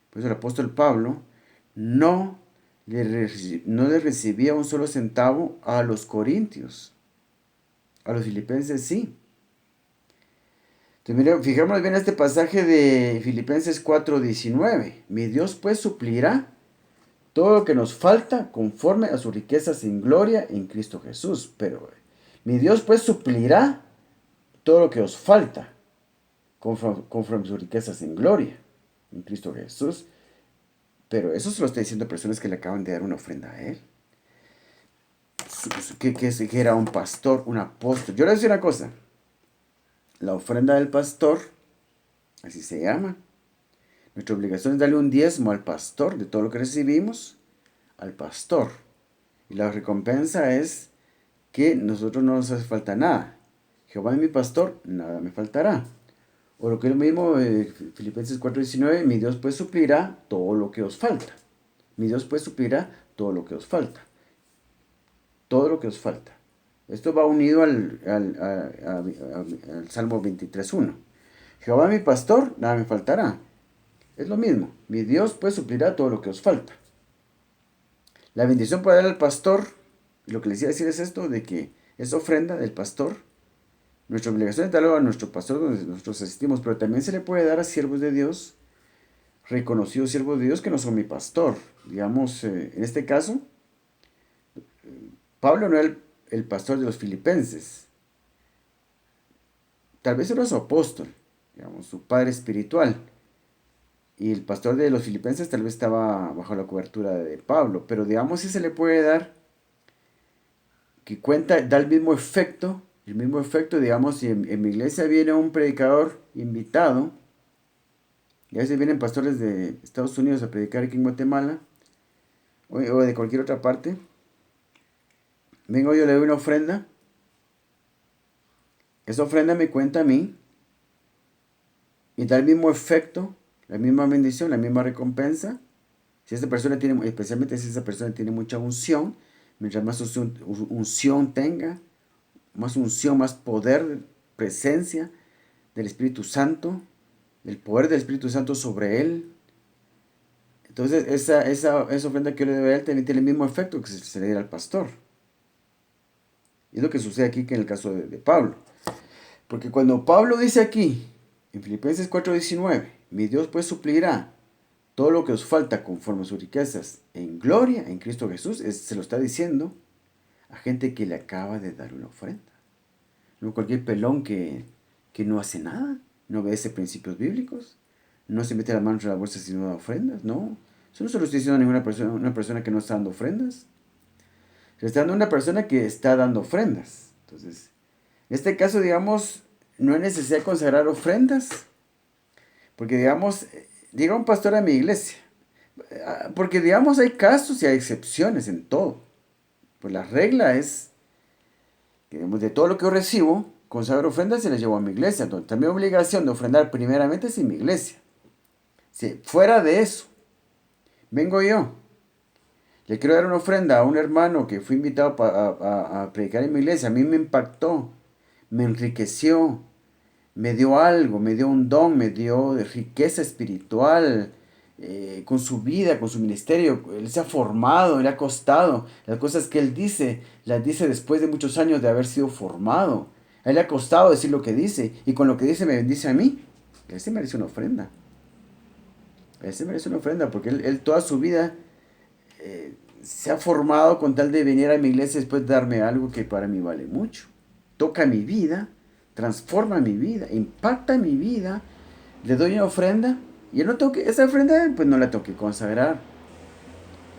Por eso el apóstol Pablo no le recibía un solo centavo a los corintios. A los filipenses sí. Entonces, mira, fijémonos bien este pasaje de Filipenses 4:19. Mi Dios pues suplirá todo lo que nos falta conforme a sus riquezas en gloria en Cristo Jesús. Pero mi Dios pues suplirá todo lo que os falta conforme a sus riquezas en gloria en Cristo Jesús. Pero eso se lo está diciendo a personas que le acaban de dar una ofrenda a Él. Que era un pastor, un apóstol. Yo le voy a decir una cosa. La ofrenda del pastor, así se llama. Nuestra obligación es darle un diezmo al pastor de todo lo que recibimos, al pastor. Y la recompensa es que nosotros no nos hace falta nada. Jehová es mi pastor, nada me faltará. O lo que es lo mismo, Filipenses 4:19, mi Dios pues suplirá todo lo que os falta. Mi Dios pues suplirá todo lo que os falta. Todo lo que os falta. Esto va unido al Salmo 23:1. Jehová mi pastor, nada me faltará. Es lo mismo. Mi Dios pues suplirá todo lo que os falta. La bendición para dar al pastor, y lo que les iba a decir es esto, de que es ofrenda del pastor. Nuestra obligación es darlo a nuestro pastor donde nosotros asistimos, pero también se le puede dar a siervos de Dios, reconocidos siervos de Dios que no son mi pastor. Digamos, en este caso, Pablo no era el pastor de los filipenses. Tal vez era su apóstol, digamos, su padre espiritual. Y el pastor de los filipenses tal vez estaba bajo la cobertura de Pablo, pero digamos si se le puede dar, que cuenta, da el mismo efecto El mismo efecto, digamos, si en mi iglesia viene un predicador invitado, y a veces vienen pastores de Estados Unidos a predicar aquí en Guatemala, o de cualquier otra parte, vengo yo, le doy una ofrenda, esa ofrenda me cuenta a mí, y da el mismo efecto, la misma bendición, la misma recompensa. Si esta persona tiene, especialmente si esa persona tiene mucha unción, mientras más unción tenga, más unción, más poder, presencia del Espíritu Santo, del poder del Espíritu Santo sobre él. Entonces, esa ofrenda que yo le doy a él también tiene el mismo efecto que se le diera al pastor. Y es lo que sucede aquí que en el caso de Pablo. Porque cuando Pablo dice aquí, en Filipenses 4:19, mi Dios pues suplirá todo lo que os falta conforme a sus riquezas en gloria en Cristo Jesús, se lo está diciendo a gente que le acaba de dar una ofrenda. No cualquier pelón que no hace nada, no obedece principios bíblicos, no se mete las manos en la bolsa sino da ofrendas, no. Eso no se lo estoy diciendo a ninguna persona, una persona que no está dando ofrendas. Se está dando a una persona que está dando ofrendas. Entonces, en este caso, digamos, no hay necesidad de consagrar ofrendas. Porque, digamos, diga un pastor a mi iglesia. Porque, digamos, hay casos y hay excepciones en todo. Pues la regla es que, digamos, de todo lo que yo recibo, consagro ofrendas y las llevo a mi iglesia. Entonces, también obligación de ofrendar primeramente es en mi iglesia. Si fuera de eso, vengo yo, le quiero dar una ofrenda a un hermano que fui invitado a predicar en mi iglesia. A mí me impactó, me enriqueció, me dio algo, me dio un don, me dio riqueza espiritual, con su vida, con su ministerio. Él se ha formado, le ha costado. Las cosas que él dice, las dice después de muchos años de haber sido formado. A él le ha costado decir lo que dice, y con lo que dice me bendice a mí. Él se merece una ofrenda. Él se merece una ofrenda porque él toda su vida se ha formado con tal de venir a mi iglesia después de darme algo que para mí vale mucho. Toca mi vida, transforma mi vida, impacta mi vida. Le doy una ofrenda y yo no tengo que, esa ofrenda pues no la tengo que consagrar.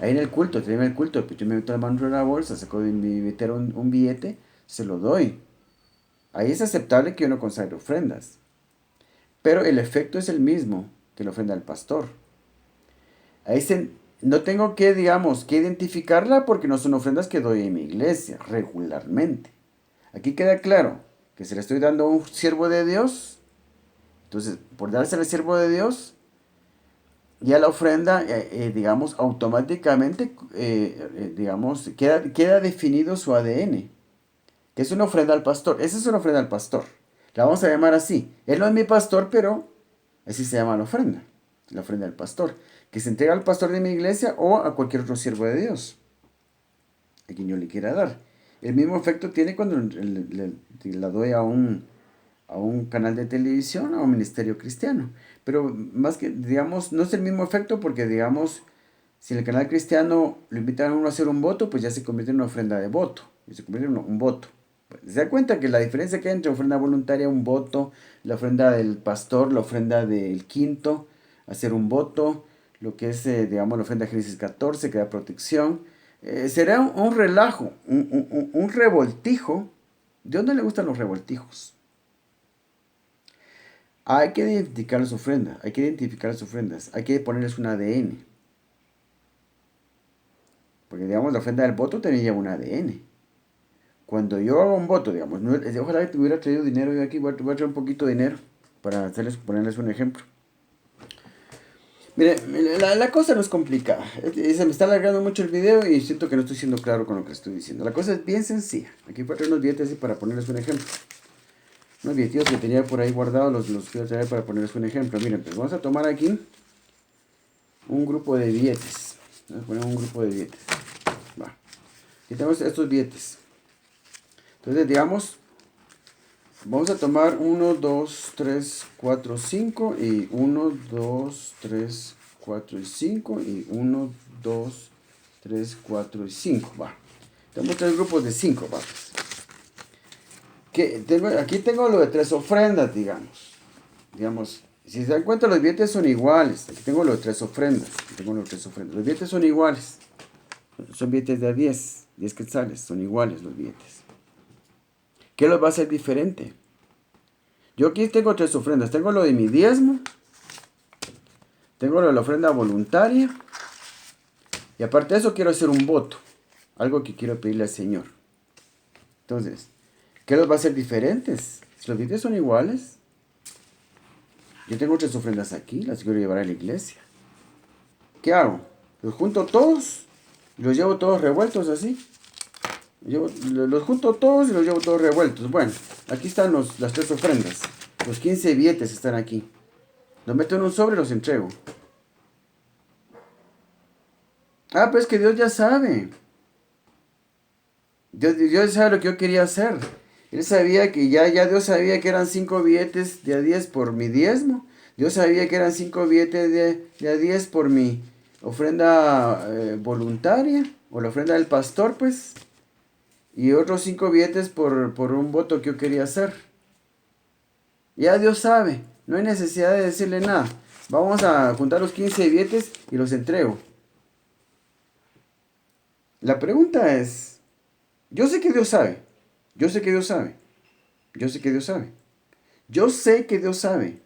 Ahí en el culto, termina el culto, pues yo me meto la mano en la bolsa, saco de mi billetera un billete, se lo doy. Ahí es aceptable que yo no consagre ofrendas. Pero el efecto es el mismo que la ofrenda del pastor. Ahí no tengo que, digamos, que identificarla porque no son ofrendas que doy en mi iglesia regularmente. Aquí queda claro que se le estoy dando a un siervo de Dios. Entonces, por dársela al siervo de Dios, ya la ofrenda, digamos, automáticamente, digamos, queda definido su ADN. Que es una ofrenda al pastor. Esa es una ofrenda al pastor. La vamos a llamar así. Él no es mi pastor, pero así se llama la ofrenda. La ofrenda del pastor. Que se entrega al pastor de mi iglesia o a cualquier otro siervo de Dios a quien yo le quiera dar. El mismo efecto tiene cuando la doy a un canal de televisión, a un ministerio cristiano. Pero más que, digamos, no es el mismo efecto porque, digamos, si en el canal cristiano lo invitan a uno a hacer un voto, pues ya se convierte en una ofrenda de voto. Y se convierte en un voto. ¿Se da cuenta que la diferencia que hay entre ofrenda voluntaria, un voto, la ofrenda del pastor, la ofrenda del quinto, hacer un voto, lo que es, digamos, la ofrenda de Génesis 14, que da protección? Será un relajo, un revoltijo. ¿De dónde le gustan los revoltijos? Hay que identificar las ofrendas, hay que identificar las ofrendas, hay que ponerles un ADN. Porque, digamos, la ofrenda del voto también lleva un ADN. Cuando yo hago un voto, digamos, ojalá que hubiera traído dinero yo aquí, voy a traer un poquito de dinero para ponerles un ejemplo. Mire, la cosa no es complicada. Se me está alargando mucho el video y siento que no estoy siendo claro con lo que estoy diciendo. La cosa es bien sencilla. Aquí voy a traer unos billetes así para ponerles un ejemplo. Unos billetitos que tenía por ahí guardados, los voy a traer para ponerles un ejemplo. Miren, pues vamos a tomar aquí un grupo de billetes. Vamos a poner un grupo de billetes. Va. Aquí tenemos estos billetes. Entonces, digamos, vamos a tomar 1, 2, 3, 4, 5 y 1, 2, 3, 4 y 5 y 1, 2, 3, 4 y 5. Va. Tenemos tres grupos de 5. Va. Aquí tengo lo de 3 ofrendas, digamos. Digamos, si se dan cuenta, los billetes son iguales. Aquí tengo lo de 3 ofrendas. Los billetes son iguales. Son billetes de 10 quetzales. Son iguales los billetes. ¿Qué los va a hacer diferente? Yo aquí tengo 3 ofrendas. Tengo lo de mi diezmo, tengo lo de la ofrenda voluntaria, y aparte de eso quiero hacer un voto, algo que quiero pedirle al Señor. Entonces, ¿qué los va a hacer diferentes? Si los billetes son iguales, yo tengo 3 ofrendas aquí, las quiero llevar a la iglesia. ¿Qué hago? Los junto todos y los llevo todos revueltos así. Los junto todos y los llevo todos revueltos. Bueno, aquí están las 3 ofrendas. Los 15 billetes están aquí. Los meto en un sobre y los entrego. Ah, pues que Dios ya sabe. Dios sabe lo que yo quería hacer. Él sabía que ya Dios sabía que eran 5 billetes de a 10 por mi diezmo. Dios sabía que eran 5 billetes de a 10 por mi ofrenda voluntaria. O la ofrenda del pastor, pues. Y otros 5 billetes por un voto que yo quería hacer. Ya Dios sabe. No hay necesidad de decirle nada. Vamos a juntar los 15 billetes y los entrego. La pregunta es, yo sé que Dios sabe. Yo sé que Dios sabe. Yo sé que Dios sabe. Yo sé que Dios sabe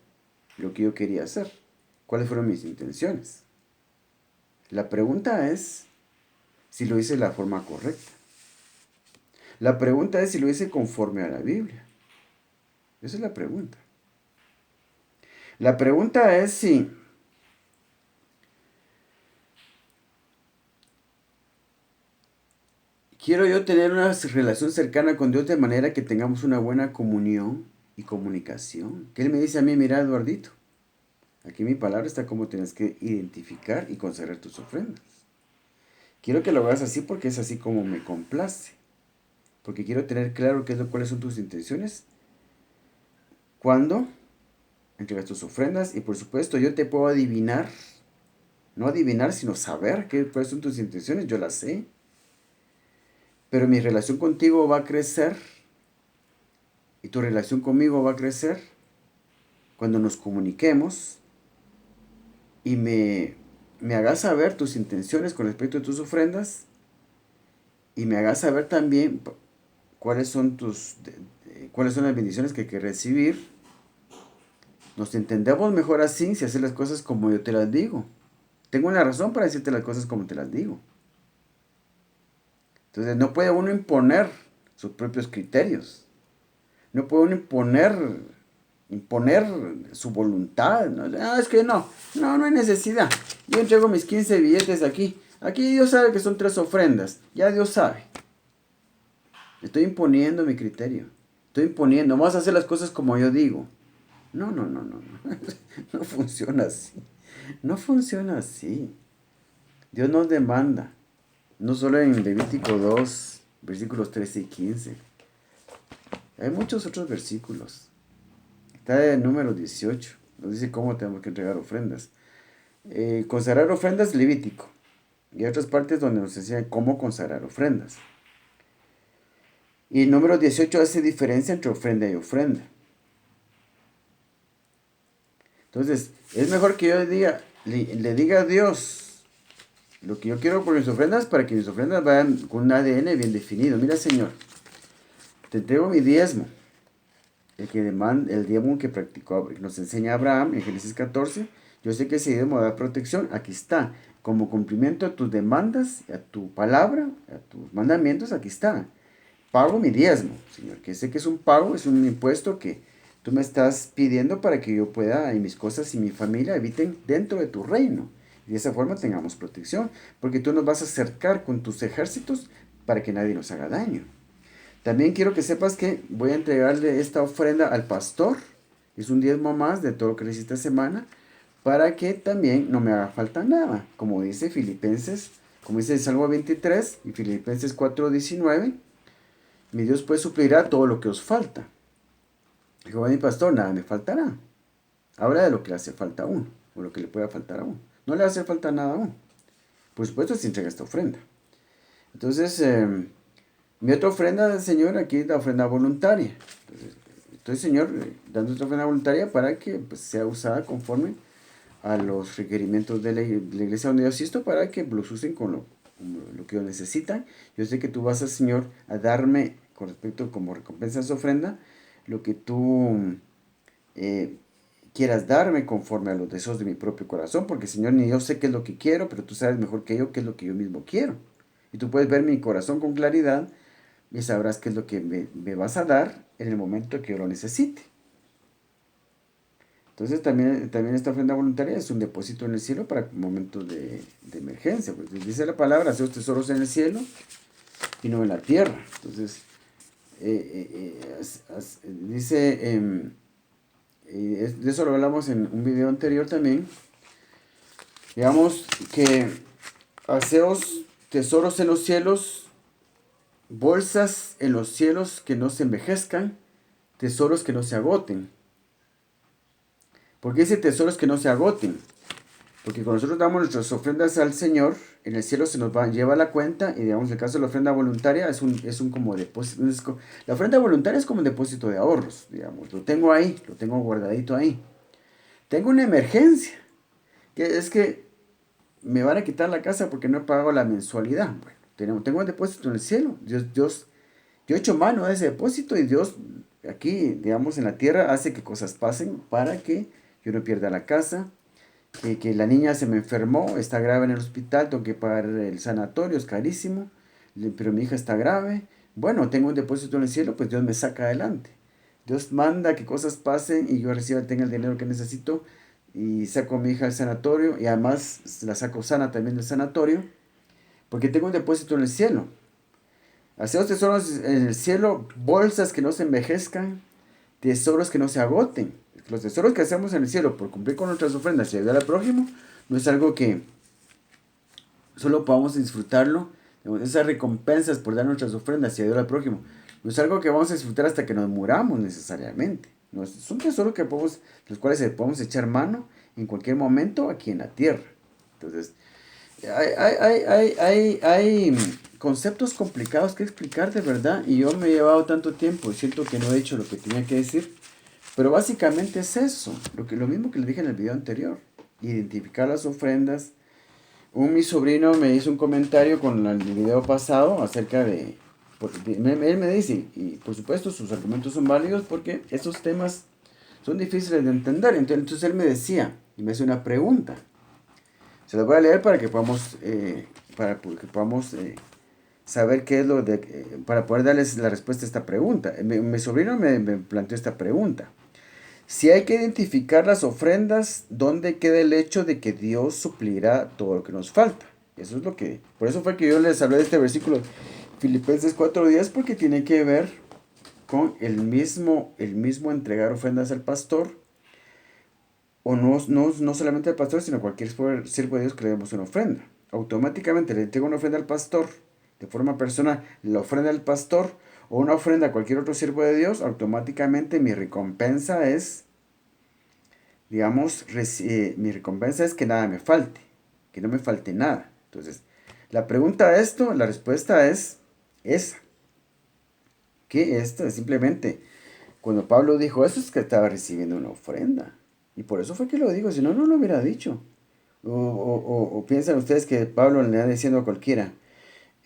lo que yo quería hacer. ¿Cuáles fueron mis intenciones? La pregunta es si lo hice de la forma correcta. La pregunta es si lo hice conforme a la Biblia. Esa es la pregunta. La pregunta es si quiero yo tener una relación cercana con Dios de manera que tengamos una buena comunión y comunicación. Que Él me dice a mí, mira, Eduardito, aquí mi palabra está como tienes que identificar y consagrar tus ofrendas. Quiero que lo hagas así porque es así como me complace. Porque quiero tener claro cuáles son tus intenciones. Cuando entregas tus ofrendas. Y por supuesto yo te puedo adivinar. No adivinar, sino saber cuáles son tus intenciones. Yo las sé. Pero mi relación contigo va a crecer. Y tu relación conmigo va a crecer. Cuando nos comuniquemos. Y me hagas saber tus intenciones con respecto a tus ofrendas. Y me hagas saber también cuáles son las bendiciones que hay que recibir. Nos entendemos mejor así, si hacer las cosas como yo te las digo. Tengo una razón para decirte las cosas como te las digo. Entonces no puede uno imponer sus propios criterios. No puede uno imponer su voluntad. ¿No? Ah, es que no hay necesidad. Yo entrego mis 15 billetes aquí. Aquí Dios sabe que son 3 ofrendas. Ya Dios sabe. Estoy imponiendo mi criterio. Estoy imponiendo. Vamos a hacer las cosas como yo digo. No. No funciona así. No funciona así. Dios nos demanda. No solo en Levítico 2, versículos 13 y 15. Hay muchos otros versículos. Está en número 18. Nos dice cómo tenemos que entregar ofrendas. Consagrar ofrendas, Levítico. Y hay otras partes donde nos enseñan cómo consagrar ofrendas. Y el número 18 hace diferencia entre ofrenda y ofrenda. Entonces, es mejor que yo le diga a Dios lo que yo quiero por mis ofrendas para que mis ofrendas vayan con un ADN bien definido. Mira, Señor, te entrego mi diezmo. El diezmo que practicó, nos enseña Abraham en Génesis 14. Yo sé que ese diezmo da protección. Aquí está. Como cumplimiento a tus demandas, a tu palabra, a tus mandamientos, aquí está. Pago mi diezmo, Señor. Que sé que es un pago, es un impuesto que tú me estás pidiendo para que yo pueda y mis cosas y mi familia habiten dentro de tu reino. Y de esa forma tengamos protección. Porque tú nos vas a acercar con tus ejércitos para que nadie nos haga daño. También quiero que sepas que voy a entregarle esta ofrenda al pastor. Es un diezmo más de todo lo que le hice esta semana. Para que también no me haga falta nada. Como dice Filipenses, como dice el Salmo 23 y Filipenses 4:19. Mi Dios pues suplirá todo lo que os falta. Dijo mi pastor, nada me faltará. Habla de lo que le hace falta a uno. O lo que le pueda faltar a uno. No le hace falta nada a uno. Por supuesto si entrega esta ofrenda. Entonces... mi otra ofrenda, Señor, aquí es la ofrenda voluntaria. Entonces, Señor, dando esta ofrenda voluntaria para que pues, sea usada conforme a los requerimientos de la iglesia donde yo asisto, para que los usen con lo que ellos necesitan. Yo sé que tú vas, Señor, a darme con respecto como recompensa a esa ofrenda, lo que tú quieras darme conforme a los deseos de mi propio corazón, porque Señor, ni yo sé qué es lo que quiero, pero tú sabes mejor que yo qué es lo que yo mismo quiero. Y tú puedes ver mi corazón con claridad y sabrás qué es lo que me vas a dar en el momento que yo lo necesite. Entonces también esta ofrenda voluntaria es un depósito en el cielo para momentos de emergencia. Pues dice la palabra, haceos tesoros en el cielo y no en la tierra. Entonces, dice, de eso lo hablamos en un video anterior también, digamos que haceos tesoros en los cielos, bolsas en los cielos que no se envejezcan, tesoros que no se agoten. ¿Por qué dice tesoros que no se agoten? Porque cuando nosotros damos nuestras ofrendas al Señor, en el cielo se nos lleva la cuenta, y digamos, en el caso de la ofrenda voluntaria, es un como depósito. La ofrenda voluntaria es como un depósito de ahorros, digamos. Lo tengo ahí, lo tengo guardadito ahí. Tengo una emergencia, que es que me van a quitar la casa porque no he pagado la mensualidad. Bueno, tengo un depósito en el cielo. Yo he hecho mano a ese depósito y Dios aquí, digamos, en la tierra hace que cosas pasen para que yo no pierda la casa, que la niña se me enfermó, está grave en el hospital, tengo que pagar el sanatorio, es carísimo, pero mi hija está grave. Bueno, tengo un depósito en el cielo, pues Dios me saca adelante. Dios manda que cosas pasen y yo tenga el dinero que necesito y saco a mi hija al sanatorio y además la saco sana también del sanatorio porque tengo un depósito en el cielo. Haceos tesoros en el cielo, bolsas que no se envejezcan, tesoros que no se agoten. Los tesoros que hacemos en el cielo por cumplir con nuestras ofrendas y ayudar al prójimo no es algo que solo podamos disfrutarlo. Esas recompensas por dar nuestras ofrendas y ayudar al prójimo no es algo que vamos a disfrutar hasta que nos muramos necesariamente. No, es un tesoro que los cuales podemos echar mano en cualquier momento aquí en la tierra. Entonces, hay conceptos complicados que explicar de verdad y yo me he llevado tanto tiempo y siento que no he hecho lo que tenía que decir. Pero básicamente es eso, lo mismo que le dije en el video anterior, identificar las ofrendas. Mi sobrino me hizo un comentario con el video pasado acerca él me dice, y por supuesto sus argumentos son válidos porque esos temas son difíciles de entender. Entonces él me decía, y me hace una pregunta. Se la voy a leer para que podamos saber qué es para poder darles la respuesta a esta pregunta. Mi sobrino me planteó esta pregunta. Si hay que identificar las ofrendas, ¿dónde queda el hecho de que Dios suplirá todo lo que nos falta? Eso es por eso fue que yo les hablé de este versículo, Filipenses 4:10, porque tiene que ver con el mismo entregar ofrendas al pastor, o no solamente al pastor, sino a cualquier siervo de Dios que le demos una ofrenda. Automáticamente le entrego una ofrenda al pastor, de forma personal, la ofrenda al pastor, o una ofrenda a cualquier otro siervo de Dios, automáticamente mi recompensa es, digamos, mi recompensa es que nada me falte, que no me falte nada. Entonces, la respuesta es esa. Que esto es simplemente, cuando Pablo dijo eso es que estaba recibiendo una ofrenda. Y por eso fue que lo digo, si no, no lo hubiera dicho. O piensan ustedes que Pablo le está diciendo a cualquiera,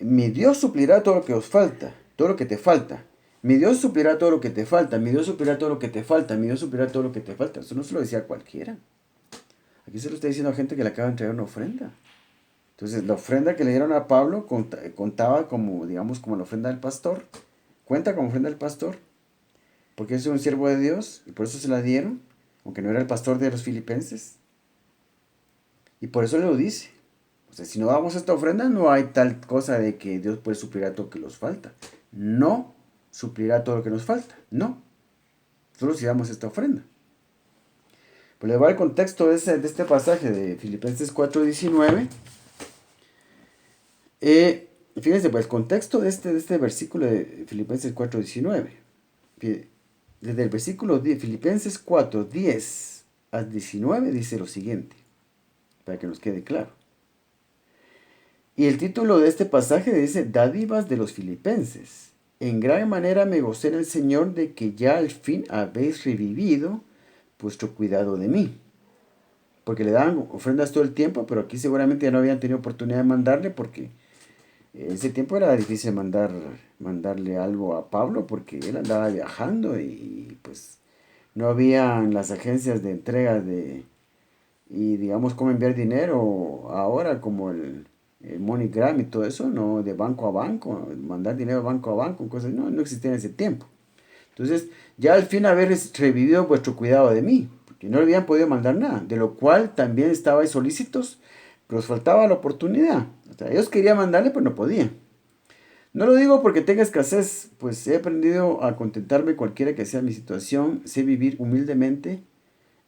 mi Dios suplirá todo lo que os falta, todo lo que te falta. Mi Dios suplirá todo lo que te falta, mi Dios suplirá todo lo que te falta, mi Dios suplirá todo lo que te falta. Eso no se lo decía a cualquiera. Aquí se lo está diciendo a gente que le acaba de entregar una ofrenda. Entonces, la ofrenda que le dieron a Pablo contaba como, digamos, como la ofrenda del pastor. Cuenta como ofrenda del pastor, porque es un siervo de Dios y por eso se la dieron, aunque no era el pastor de los filipenses. Y por eso le lo dice. O sea, si no damos esta ofrenda, no hay tal cosa de que Dios puede suplir todo lo que nos falta. No suplirá todo lo que nos falta. No. Solo si damos esta ofrenda. Pues le voy al contexto de este pasaje de Filipenses 4:19. Fíjense, pues el contexto de este versículo de Filipenses 4:19. Desde el versículo de Filipenses 4:10 al 19 dice lo siguiente, para que nos quede claro. Y el título de este pasaje dice, Dádivas de los filipenses. En gran manera me gocé en el Señor de que ya al fin habéis revivido vuestro cuidado de mí. Porque le daban ofrendas todo el tiempo, pero aquí seguramente ya no habían tenido oportunidad de mandarle porque En ese tiempo era difícil mandarle algo a Pablo porque él andaba viajando y pues no habían las agencias de entrega y digamos cómo enviar dinero ahora como el MoneyGram y todo eso, no de banco a banco, mandar dinero de banco a banco, cosas, no existía en ese tiempo. Entonces, ya al fin haber revivido vuestro cuidado de mí, porque no le habían podido mandar nada, de lo cual también estabais solícitos, pero os faltaba la oportunidad. O sea, ellos querían mandarle, pero no podían. No lo digo porque tenga escasez, pues he aprendido a contentarme cualquiera que sea mi situación, sé vivir humildemente,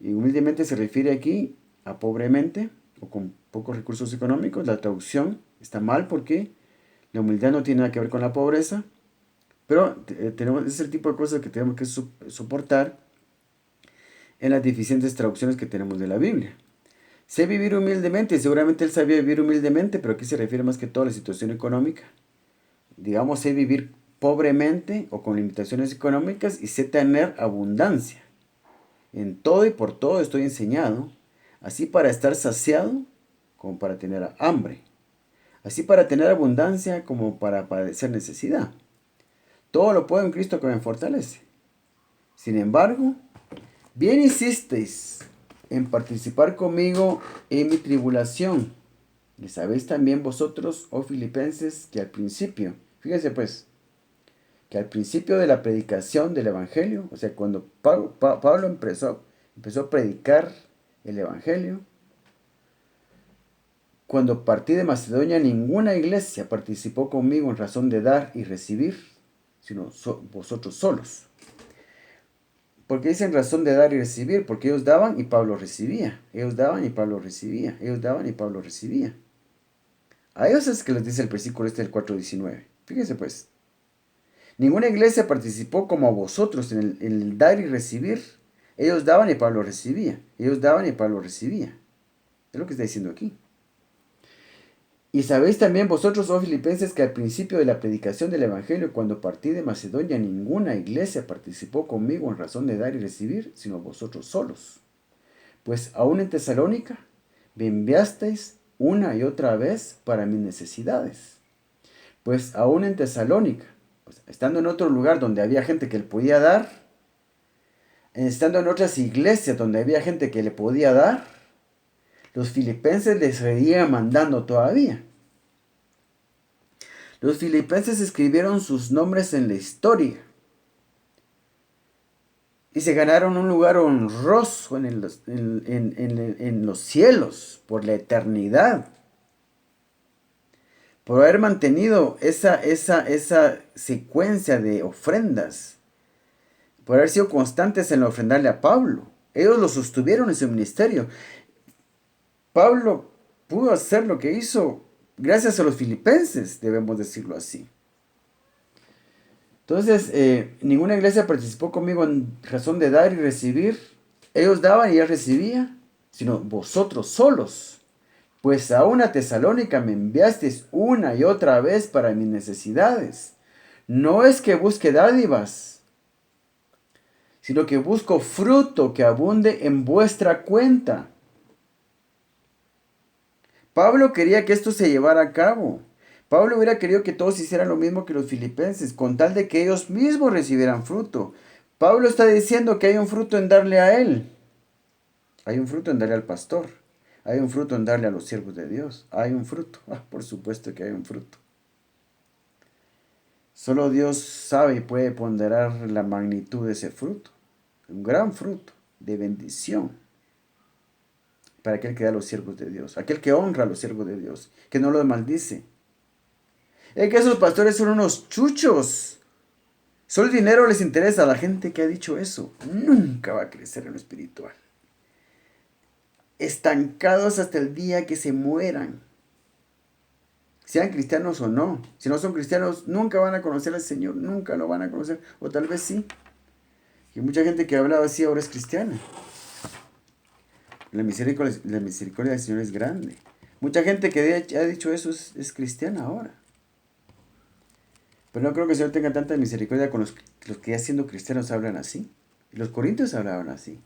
y humildemente se refiere aquí a pobremente o con pocos recursos económicos. La traducción está mal porque la humildad no tiene nada que ver con la pobreza, pero ese es el tipo de cosas que tenemos que soportar en las deficientes traducciones que tenemos de la Biblia. Sé vivir humildemente, y seguramente él sabía vivir humildemente, pero aquí se refiere más que todo a la situación económica. Digamos, sé vivir pobremente o con limitaciones económicas y sé tener abundancia. En todo y por todo estoy enseñado, así para estar saciado como para tener hambre, así para tener abundancia como para padecer necesidad. Todo lo puedo en Cristo que me fortalece. Sin embargo, bien hicisteis en participar conmigo en mi tribulación. Y sabéis también vosotros, oh filipenses, que al principio, fíjense pues, que al principio de la predicación del Evangelio, o sea, cuando Pablo empezó a predicar el Evangelio, cuando partí de Macedonia, ninguna iglesia participó conmigo en razón de dar y recibir, sino vosotros solos. ¿Por qué dicen razón de dar y recibir? Porque ellos daban y Pablo recibía. Ellos daban y Pablo recibía. Ellos daban y Pablo recibía. A ellos es que les dice el versículo este del 4:19. Fíjense pues. Ninguna iglesia participó como vosotros en el dar y recibir. Ellos daban y Pablo recibía. Ellos daban y Pablo recibía. Es lo que está diciendo aquí. Y sabéis también vosotros, oh filipenses, que al principio de la predicación del Evangelio, cuando partí de Macedonia, ninguna iglesia participó conmigo en razón de dar y recibir, sino vosotros solos. Pues aún en Tesalónica me enviasteis una y otra vez para mis necesidades. Pues aún en Tesalónica, pues, estando en otro lugar donde había gente que le podía dar, estando en otras iglesias donde había gente que le podía dar, los filipenses les seguían mandando todavía. Los filipenses escribieron sus nombres en la historia y se ganaron un lugar honroso en los cielos por la eternidad, por haber mantenido esa secuencia de ofrendas, por haber sido constantes en ofrendarle a Pablo. Ellos lo sostuvieron en su ministerio. Pablo pudo hacer lo que hizo gracias a los filipenses, debemos decirlo así. Entonces, ninguna iglesia participó conmigo en razón de dar y recibir. Ellos daban y él recibía, sino vosotros solos. Pues a una Tesalónica me enviasteis una y otra vez para mis necesidades. No es que busque dádivas, sino que busco fruto que abunde en vuestra cuenta. Pablo quería que esto se llevara a cabo. Pablo hubiera querido que todos hicieran lo mismo que los filipenses, con tal de que ellos mismos recibieran fruto. Pablo está diciendo que hay un fruto en darle a él. Hay un fruto en darle al pastor. Hay un fruto en darle a los siervos de Dios. Hay un fruto. Por supuesto que hay un fruto. Solo Dios sabe y puede ponderar la magnitud de ese fruto. Un gran fruto de bendición para aquel que da a los siervos de Dios. Aquel que honra a los siervos de Dios. Que no los maldice. Es que esos pastores son unos chuchos. Solo el dinero les interesa. A la gente que ha dicho eso nunca va a crecer en lo espiritual. Estancados hasta el día que se mueran. Sean cristianos o no. Si no son cristianos, nunca van a conocer al Señor. Nunca lo van a conocer. O tal vez sí. Y mucha gente que ha hablado así ahora es cristiana. La misericordia del Señor es grande. Mucha gente que ha dicho eso es cristiana ahora. Pero no creo que el Señor tenga tanta misericordia con los que ya siendo cristianos hablan así. Los corintios hablaban así.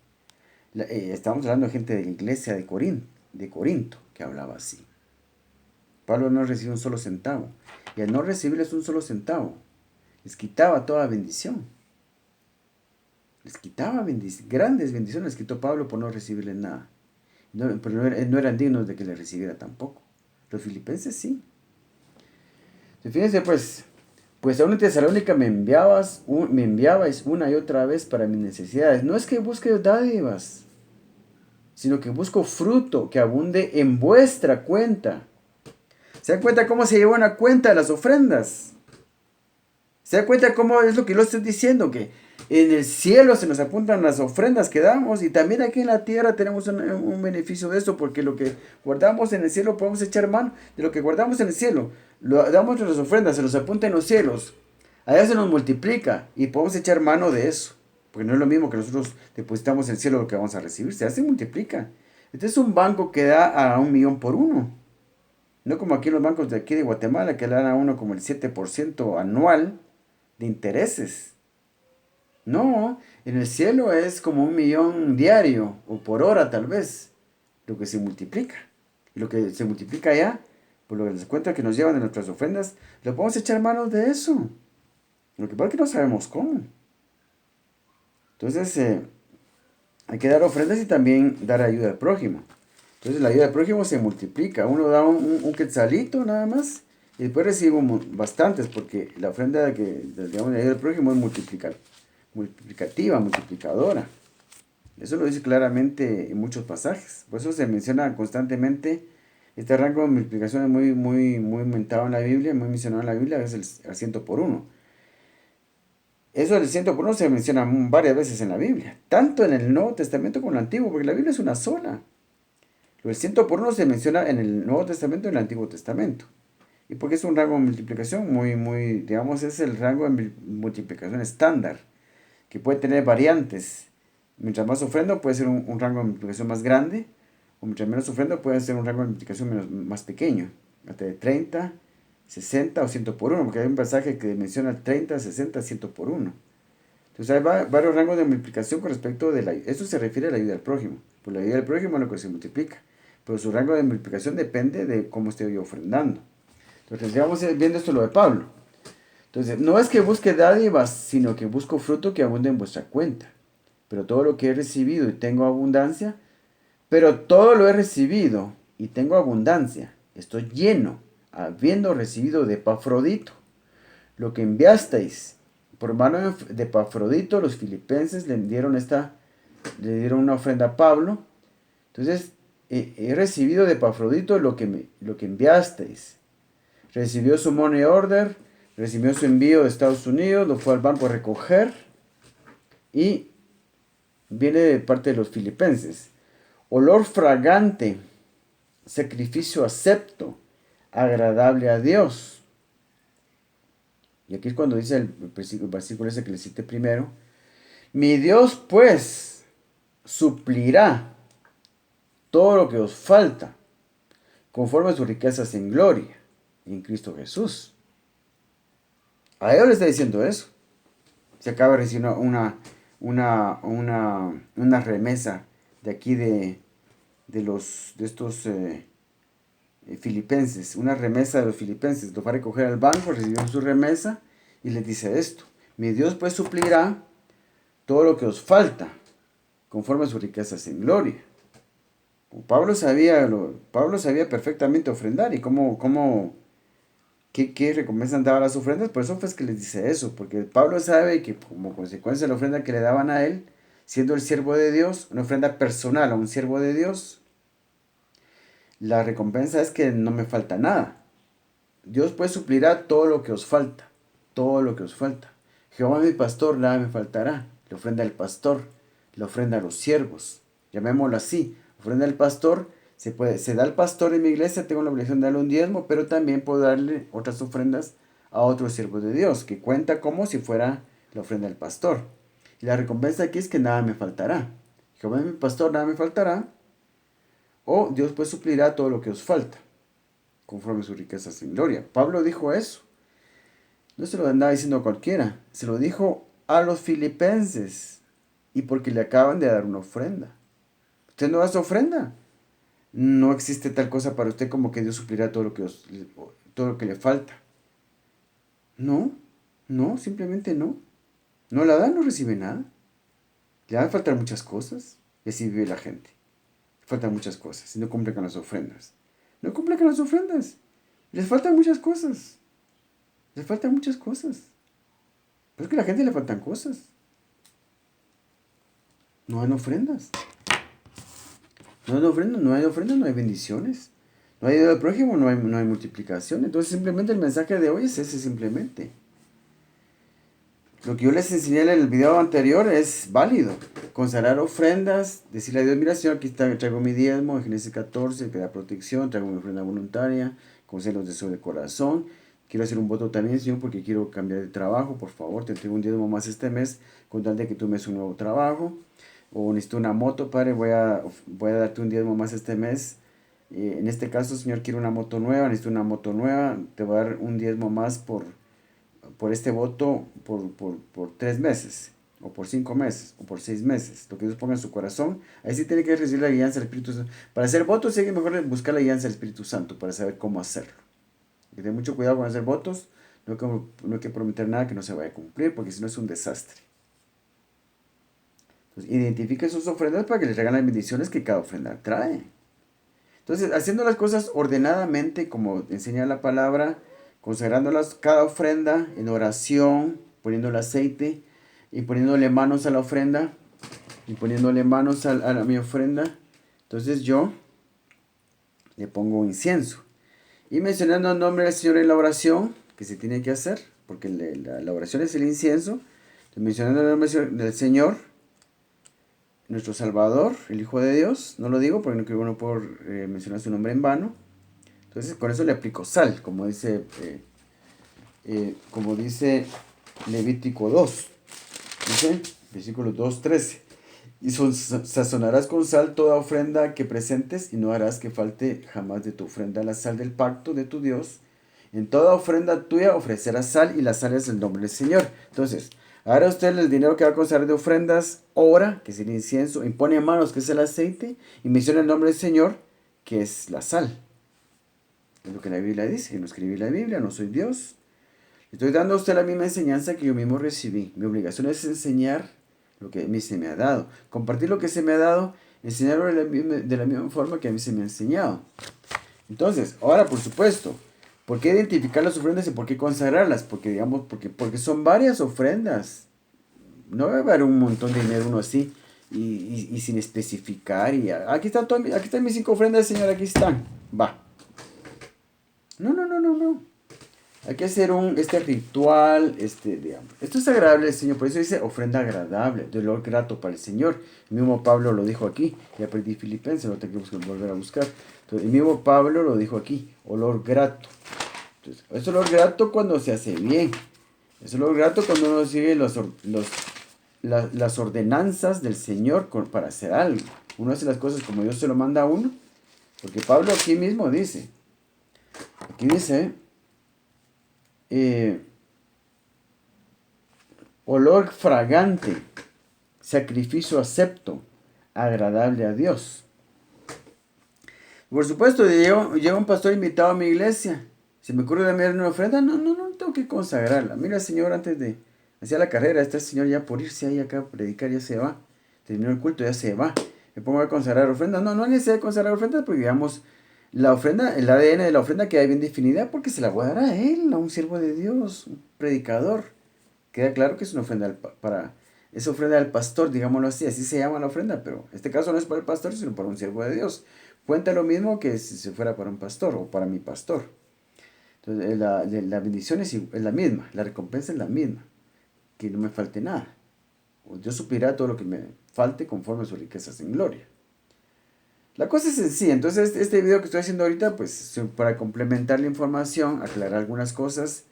Estamos hablando de gente de la iglesia de Corinto que hablaba así. Pablo no recibió un solo centavo. Y al no recibirles un solo centavo, les quitaba toda bendición. Les quitaba grandes bendiciones, les quitó Pablo por no recibirles nada. No, pero no eran dignos de que le recibiera tampoco. Los filipenses sí. Fíjense pues a una Tesalónica me enviabais una y otra vez para mis necesidades. No es que busque dádivas, sino que busco fruto que abunde en vuestra cuenta. ¿Se dan cuenta cómo se lleva una cuenta de las ofrendas? ¿Se dan cuenta cómo es lo que yo estoy diciendo? Que en el cielo se nos apuntan las ofrendas que damos y también aquí en la tierra tenemos un beneficio de esto, porque lo que guardamos en el cielo podemos echar mano de lo que guardamos en el cielo. Lo damos en las ofrendas, se nos apunta en los cielos. Allá se nos multiplica y podemos echar mano de eso. Porque no es lo mismo que nosotros depositamos en el cielo lo que vamos a recibir. Se multiplica. Este es un banco que da a 1,000,000 por uno. No como aquí en los bancos de aquí de Guatemala, que le dan a uno como el 7% anual de intereses. No, en el cielo es como 1,000,000 diario o por hora tal vez, lo que se multiplica. Y lo que se multiplica allá, por lo que les cuento que nos llevan de nuestras ofrendas, lo podemos echar manos de eso. Lo que pasa es que no sabemos cómo. Entonces, hay que dar ofrendas y también dar ayuda al prójimo. Entonces, la ayuda al prójimo se multiplica. Uno da un quetzalito nada más y después recibe bastantes, porque la ofrenda digamos, la ayuda al prójimo es multiplicativa, multiplicadora. Eso lo dice claramente en muchos pasajes. Por eso se menciona constantemente este rango de multiplicación es muy aumentado en la Biblia, muy mencionado en la Biblia, es el 100 por 1. Eso del 100 por 1 se menciona varias veces en la Biblia, tanto en el Nuevo Testamento como en el Antiguo, porque la Biblia es una sola. Lo del 100 por 1 se menciona en el Nuevo Testamento y en el Antiguo Testamento. Y porque es un rango de multiplicación digamos, es el rango de multiplicación estándar, que puede tener variantes. Mientras más ofrendo puede ser un rango de multiplicación más grande, o mientras menos ofrendo puede ser un rango de multiplicación más pequeño, hasta de 30, 60 o 100 por 1, porque hay un pasaje que menciona 30, 60, 100 por 1. Entonces hay varios rangos de multiplicación con respecto eso se refiere a la ayuda al prójimo. Pues la ayuda al prójimo es lo que se multiplica, pero su rango de multiplicación depende de cómo esté yo ofrendando. Entonces vamos viendo esto lo de Pablo. Entonces, no es que busque dádivas, sino que busco fruto que abunde en vuestra cuenta. Pero todo lo que he recibido y tengo abundancia, pero todo lo he recibido y tengo abundancia, estoy lleno, habiendo recibido de Epafrodito lo que enviasteis. Por mano de Epafrodito, los filipenses le dieron una ofrenda a Pablo. Entonces, he recibido de Epafrodito lo que enviasteis. Recibió su money order, recibió su envío de Estados Unidos, lo fue al banco a recoger y viene de parte de los filipenses. Olor fragante, sacrificio acepto, agradable a Dios. Y aquí es cuando dice el versículo ese que le cité primero. Mi Dios pues suplirá todo lo que os falta, conforme a sus riquezas en gloria, en Cristo Jesús. A ellos le está diciendo eso. Se acaba de recibir una remesa de aquí de estos filipenses, una remesa de los filipenses. Lo va a recoger al banco, recibió su remesa y les dice esto: mi Dios pues suplirá todo lo que os falta, conforme a sus riquezas en gloria. Pablo sabía perfectamente ofrendar y qué recompensa daba las ofrendas. Por eso fue que les dice eso, porque Pablo sabe que como consecuencia de la ofrenda que le daban a él, siendo el siervo de Dios, una ofrenda personal a un siervo de Dios, la recompensa es que no me falta nada. Dios pues suplirá todo lo que os falta, todo lo que os falta. Jehová mi pastor, nada me faltará. La ofrenda del pastor, la ofrenda a los siervos, llamémoslo así. Ofrenda del pastor, se da al pastor en mi iglesia, tengo la obligación de darle un diezmo, pero también puedo darle otras ofrendas a otros siervos de Dios, que cuenta como si fuera la ofrenda del pastor. Y la recompensa aquí es que nada me faltará. Jehová mi pastor, nada me faltará. O Dios pues suplirá todo lo que os falta, conforme a sus riquezas en gloria. Pablo dijo eso. No se lo andaba diciendo a cualquiera, se lo dijo a los filipenses, y porque le acaban de dar una ofrenda. ¿Usted no da su ofrenda? No existe tal cosa para usted como que Dios suplirá todo lo que le falta. No, no, simplemente no. No la da, no recibe nada. Le van a faltar muchas cosas. Y así vive la gente. Faltan muchas cosas. Y no cumple con las ofrendas. No cumple con las ofrendas. Les faltan muchas cosas. Les faltan muchas cosas. Pero es que a la gente le faltan cosas. No hay ofrendas. No hay ofrendas, no hay ofrendas, no hay bendiciones. No hay ayuda al prójimo, no hay multiplicación. Entonces simplemente el mensaje de hoy es ese simplemente. Lo que yo les enseñé en el video anterior es válido. Consagrar ofrendas, decirle a Dios, mira Señor, aquí está, traigo mi diezmo, en Génesis 14, que da protección, traigo mi ofrenda voluntaria, concede los deseos de corazón. Quiero hacer un voto también, Señor, porque quiero cambiar de trabajo, por favor, te entrego un diezmo más este mes, con tal de que tú me des un nuevo trabajo. O necesito una moto, Padre, voy a darte un diezmo más este mes. En este caso, Señor, quiero una moto nueva, necesito una moto nueva, te voy a dar un diezmo más por este voto por 3 meses, o por 5 meses, o por 6 meses, lo que Dios ponga en su corazón. Ahí sí tiene que recibir la guianza del Espíritu Santo. Para hacer votos hay que mejor buscar la guianza del Espíritu Santo para saber cómo hacerlo. Hay que tener mucho cuidado con hacer votos, no hay que prometer nada que no se vaya a cumplir, porque si no es un desastre. Entonces, identifique sus ofrendas para que les regalen las bendiciones que cada ofrenda trae. Entonces, haciendo las cosas ordenadamente, como enseña la palabra, consagrándolas cada ofrenda en oración, poniendo el aceite y poniéndole manos a la ofrenda y poniéndole manos a mi ofrenda. Entonces yo le pongo incienso y mencionando el nombre del Señor en la oración que se tiene que hacer, porque la oración es el incienso. Entonces, mencionando el nombre del Señor, nuestro Salvador, el Hijo de Dios, no lo digo porque no quiero uno por mencionar su nombre en vano. Entonces con eso le aplico sal, como dice Levítico 2, dice, versículo 2:13. Y sazonarás con sal toda ofrenda que presentes y no harás que falte jamás de tu ofrenda la sal del pacto de tu Dios. En toda ofrenda tuya ofrecerás sal y la sal es el nombre del Señor. Entonces, ahora usted el dinero que va a consagrar de ofrendas, ora, que es el incienso, impone en manos, que es el aceite, y menciona el nombre del Señor, que es la sal. Es lo que la Biblia dice. Yo no escribí la Biblia, no soy Dios. Estoy dando a usted la misma enseñanza que yo mismo recibí. Mi obligación es enseñar lo que a mí se me ha dado. Compartir lo que se me ha dado, enseñarlo de la misma forma que a mí se me ha enseñado. Entonces, ahora por supuesto, ¿por qué identificar las ofrendas y por qué consagrarlas? Porque son varias ofrendas. No va a haber un montón de dinero uno así y sin especificar. Aquí están mis 5 ofrendas, Señor, aquí están. Va. No, no, no, no, no. Hay que hacer este ritual, digamos. Esto es agradable al Señor, por eso dice ofrenda agradable, de olor grato para el Señor. El mismo Pablo lo dijo aquí, ya perdí Filipenses, no tengo que volver a buscar. Entonces, el mismo Pablo lo dijo aquí, olor grato. Entonces, es olor grato cuando se hace bien. Es olor grato cuando uno sigue las ordenanzas del Señor para hacer algo. Uno hace las cosas como Dios se lo manda a uno. Porque Pablo aquí mismo dice, eh, olor fragante, sacrificio acepto, agradable a Dios. Por supuesto, llega un pastor invitado a mi iglesia. Se me ocurre darme una ofrenda. No, no, no, tengo que consagrarla. Mira, Señor, antes de hacer la carrera, está el Señor ya por irse ahí acá a predicar, ya se va. Terminó el culto, ya se va. Me pongo a consagrar ofrendas. No, no hay necesidad de consagrar ofrendas porque, digamos, la ofrenda, el ADN de la ofrenda queda bien definida porque se la voy a dar a él, a un siervo de Dios, un predicador. Queda claro que es una ofrenda es ofrenda al pastor, digámoslo así se llama la ofrenda, pero en este caso no es para el pastor, sino para un siervo de Dios. Cuenta lo mismo que si se fuera para un pastor o para mi pastor. Entonces, la bendición es la misma, la recompensa es la misma, que no me falte nada. Dios suplirá todo lo que me falte conforme a sus riquezas en gloria. La cosa es sencilla, entonces este video que estoy haciendo ahorita, pues para complementar la información, aclarar algunas cosas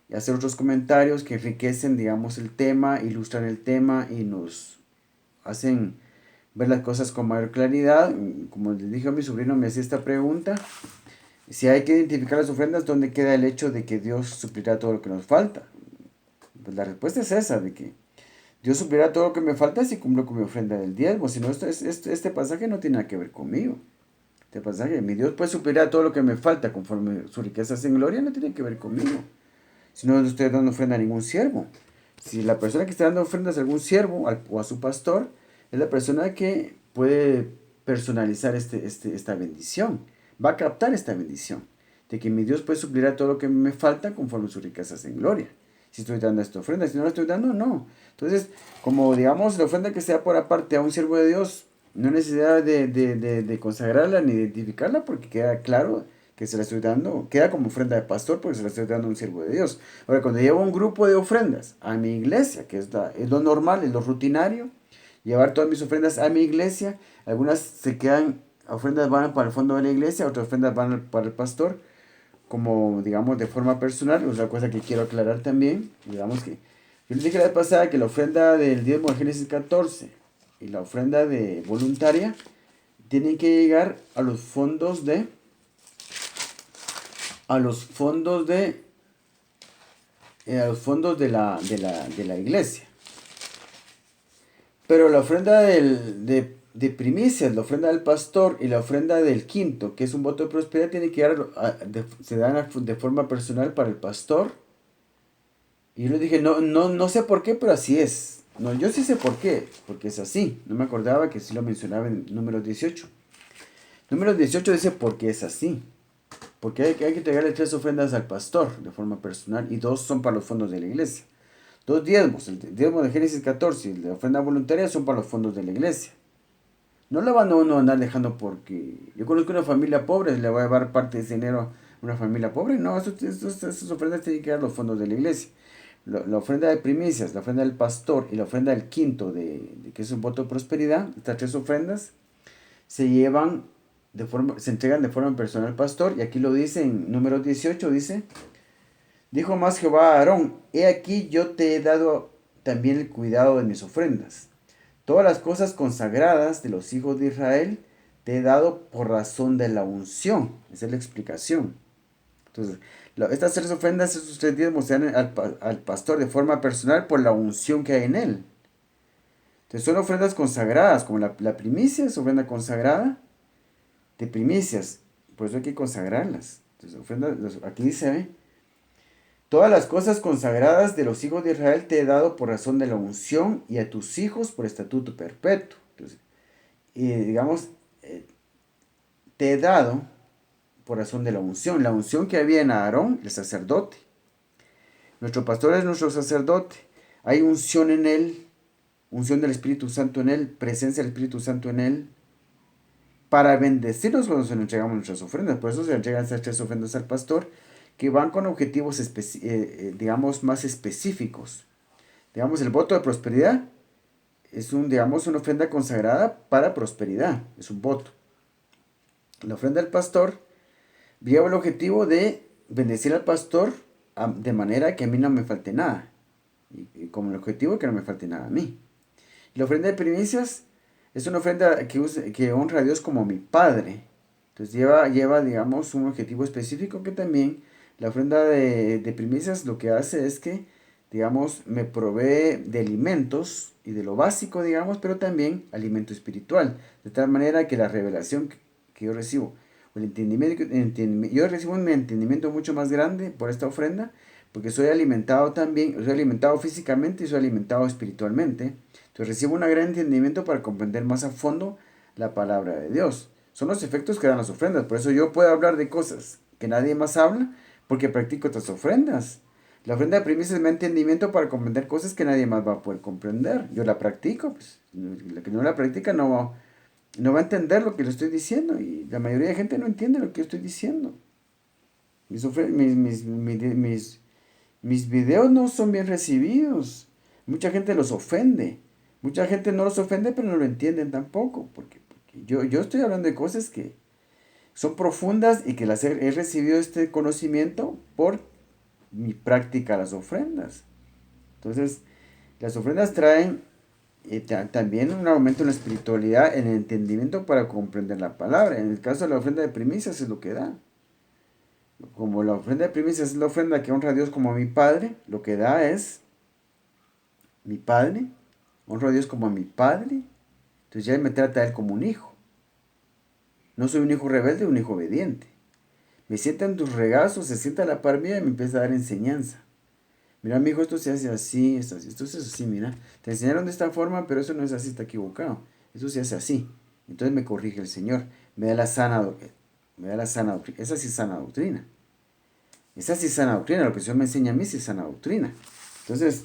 y hacer otros comentarios que enriquecen, digamos, el tema, ilustran el tema y nos hacen ver las cosas con mayor claridad. Como les dije a mi sobrino, me hacía esta pregunta: si hay que identificar las ofrendas, ¿dónde queda el hecho de que Dios suplirá todo lo que nos falta? Pues la respuesta es esa, de que Dios suplirá todo lo que me falta si cumplo con mi ofrenda del diezmo. Si no, este pasaje no tiene nada que ver conmigo. este pasaje. Mi Dios pues suplirá todo lo que me falta conforme sus riquezas en gloria, no tiene que ver conmigo. Si no le estoy dando ofrenda a ningún siervo. Si la persona que está dando ofrendas a algún siervo o a su pastor, es la persona que puede personalizar esta bendición. Va a captar esta bendición. De que mi Dios puede suplirá todo lo que me falta conforme sus riquezas en gloria. Si estoy dando esta ofrenda, si no la estoy dando, no. Entonces, como digamos, la ofrenda que sea por aparte a un siervo de Dios, no hay necesidad de consagrarla ni identificarla porque queda claro que se la estoy dando, queda como ofrenda de pastor porque se la estoy dando a un siervo de Dios. Ahora, cuando llevo un grupo de ofrendas a mi iglesia, que es lo normal, es lo rutinario, llevar todas mis ofrendas a mi iglesia, algunas se quedan, ofrendas van para el fondo de la iglesia, otras ofrendas van para el pastor, como digamos de forma personal. Otra cosa que quiero aclarar también, digamos que yo les dije la vez pasada que la ofrenda del diezmo de Génesis 14 y la ofrenda de voluntaria tienen que llegar a los fondos de la iglesia. Pero la ofrenda de primicias, la ofrenda del pastor y la ofrenda del quinto, que es un voto de prosperidad, tiene que dar, se dan de forma personal para el pastor. Y yo le dije, no sé por qué, pero así es. No, yo sí sé por qué, porque es así. No me acordaba que sí lo mencionaba en número 18. Número 18 dice porque es así. Porque hay que entregarle 3 ofrendas al pastor de forma personal y 2 son para los fondos de la iglesia. 2 diezmos, el diezmo de Génesis 14 y la ofrenda voluntaria son para los fondos de la iglesia. No la van a uno andar dejando porque yo conozco una familia pobre, le voy a llevar parte de ese dinero a una familia pobre. No, esas ofrendas tienen que dar los fondos de la iglesia. La ofrenda de primicias, la ofrenda del pastor y la ofrenda del quinto, que es un voto de prosperidad, estas 3 ofrendas se entregan de forma personal al pastor. Y aquí lo dice en número 18, dice, dijo más Jehová a Aarón, he aquí yo te he dado también el cuidado de mis ofrendas. Todas las cosas consagradas de los hijos de Israel te he dado por razón de la unción. Esa es la explicación. Entonces, estas 3 ofrendas, esos 3 diezmos se dan al pastor de forma personal por la unción que hay en él. Entonces, son ofrendas consagradas, como la primicia es ofrenda consagrada de primicias. Por eso hay que consagrarlas. Entonces, aquí dice, todas las cosas consagradas de los hijos de Israel te he dado por razón de la unción y a tus hijos por estatuto perpetuo. Entonces, y digamos, te he dado por razón de la unción que había en Aarón, el sacerdote. Nuestro pastor es nuestro sacerdote. Hay unción en él, unción del Espíritu Santo en él, presencia del Espíritu Santo en él, para bendecirnos cuando se nos entregamos nuestras ofrendas. Por eso se entregan estas 3 ofrendas al pastor, que van con objetivos, digamos, más específicos. Digamos, el voto de prosperidad es digamos, una ofrenda consagrada para prosperidad, es un voto. La ofrenda del pastor lleva el objetivo de bendecir al pastor de manera que a mí no me falte nada. Y como el objetivo que no me falte nada a mí. Y la ofrenda de primicias es una ofrenda que honra a Dios como mi Padre. Entonces lleva, digamos, un objetivo específico que también la ofrenda de primicias lo que hace es que, digamos, me provee de alimentos y de lo básico, digamos, pero también alimento espiritual. De tal manera que la revelación que yo recibo, o yo recibo un entendimiento mucho más grande por esta ofrenda, porque soy alimentado también, soy alimentado físicamente y soy alimentado espiritualmente. Entonces recibo un gran entendimiento para comprender más a fondo la palabra de Dios. Son los efectos que dan las ofrendas. Por eso yo puedo hablar de cosas que nadie más habla, porque practico estas ofrendas. La ofrenda de primicias me da entendimiento para comprender cosas que nadie más va a poder comprender. Yo la practico, pues la que no la practica no va a entender lo que le estoy diciendo. Y la mayoría de gente no entiende lo que yo estoy diciendo. Mis videos no son bien recibidos. Mucha gente los ofende. Mucha gente no los ofende, pero no lo entienden tampoco. Porque yo estoy hablando de cosas que son profundas y que he recibido este conocimiento por mi práctica a las ofrendas. Entonces, las ofrendas traen también un aumento en la espiritualidad, en el entendimiento para comprender la palabra. En el caso de la ofrenda de primicias es lo que da. Como la ofrenda de primicias es la ofrenda que honra a Dios como a mi Padre, lo que da es mi Padre, honro a Dios como a mi Padre, entonces ya me trata a Él como un hijo. No soy un hijo rebelde, un hijo obediente. Me sienta en tus regazos, se sienta a la par mía y me empieza a dar enseñanza. Mira, mi hijo, esto se hace así, esto se hace así, mira. Te enseñaron de esta forma, pero eso no es así, está equivocado. Eso se hace así. Entonces me corrige el Señor. Me da la sana doctrina. Esa sí es sana doctrina. Esa sí es sana doctrina. Lo que el Señor me enseña a mí sí es sana doctrina. Entonces,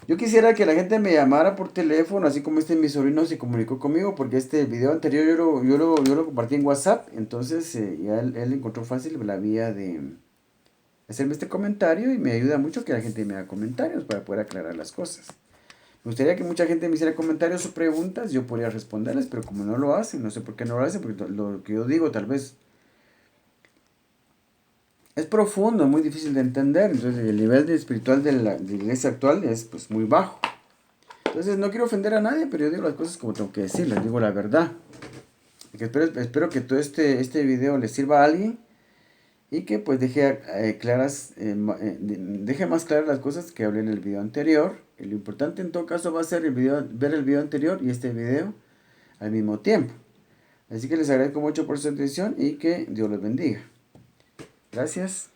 yo quisiera que la gente me llamara por teléfono, así como mi sobrino se comunicó conmigo, porque este video anterior yo lo compartí en WhatsApp. Entonces, ya él encontró fácil la vía de hacerme este comentario y me ayuda mucho que la gente me haga comentarios para poder aclarar las cosas. Me gustaría que mucha gente me hiciera comentarios o preguntas, yo podría responderles, pero como no lo hacen, no sé por qué no lo hacen, porque lo que yo digo tal vez es profundo, muy difícil de entender, entonces el nivel espiritual de la iglesia actual es pues muy bajo. Entonces no quiero ofender a nadie, pero yo digo las cosas como tengo que decirlas, digo la verdad. Espero que todo este video le sirva a alguien y que pues deje más claras las cosas que hablé en el video anterior. Y lo importante en todo caso va a ser ver el video anterior y este video al mismo tiempo. Así que les agradezco mucho por su atención y que Dios los bendiga. Gracias.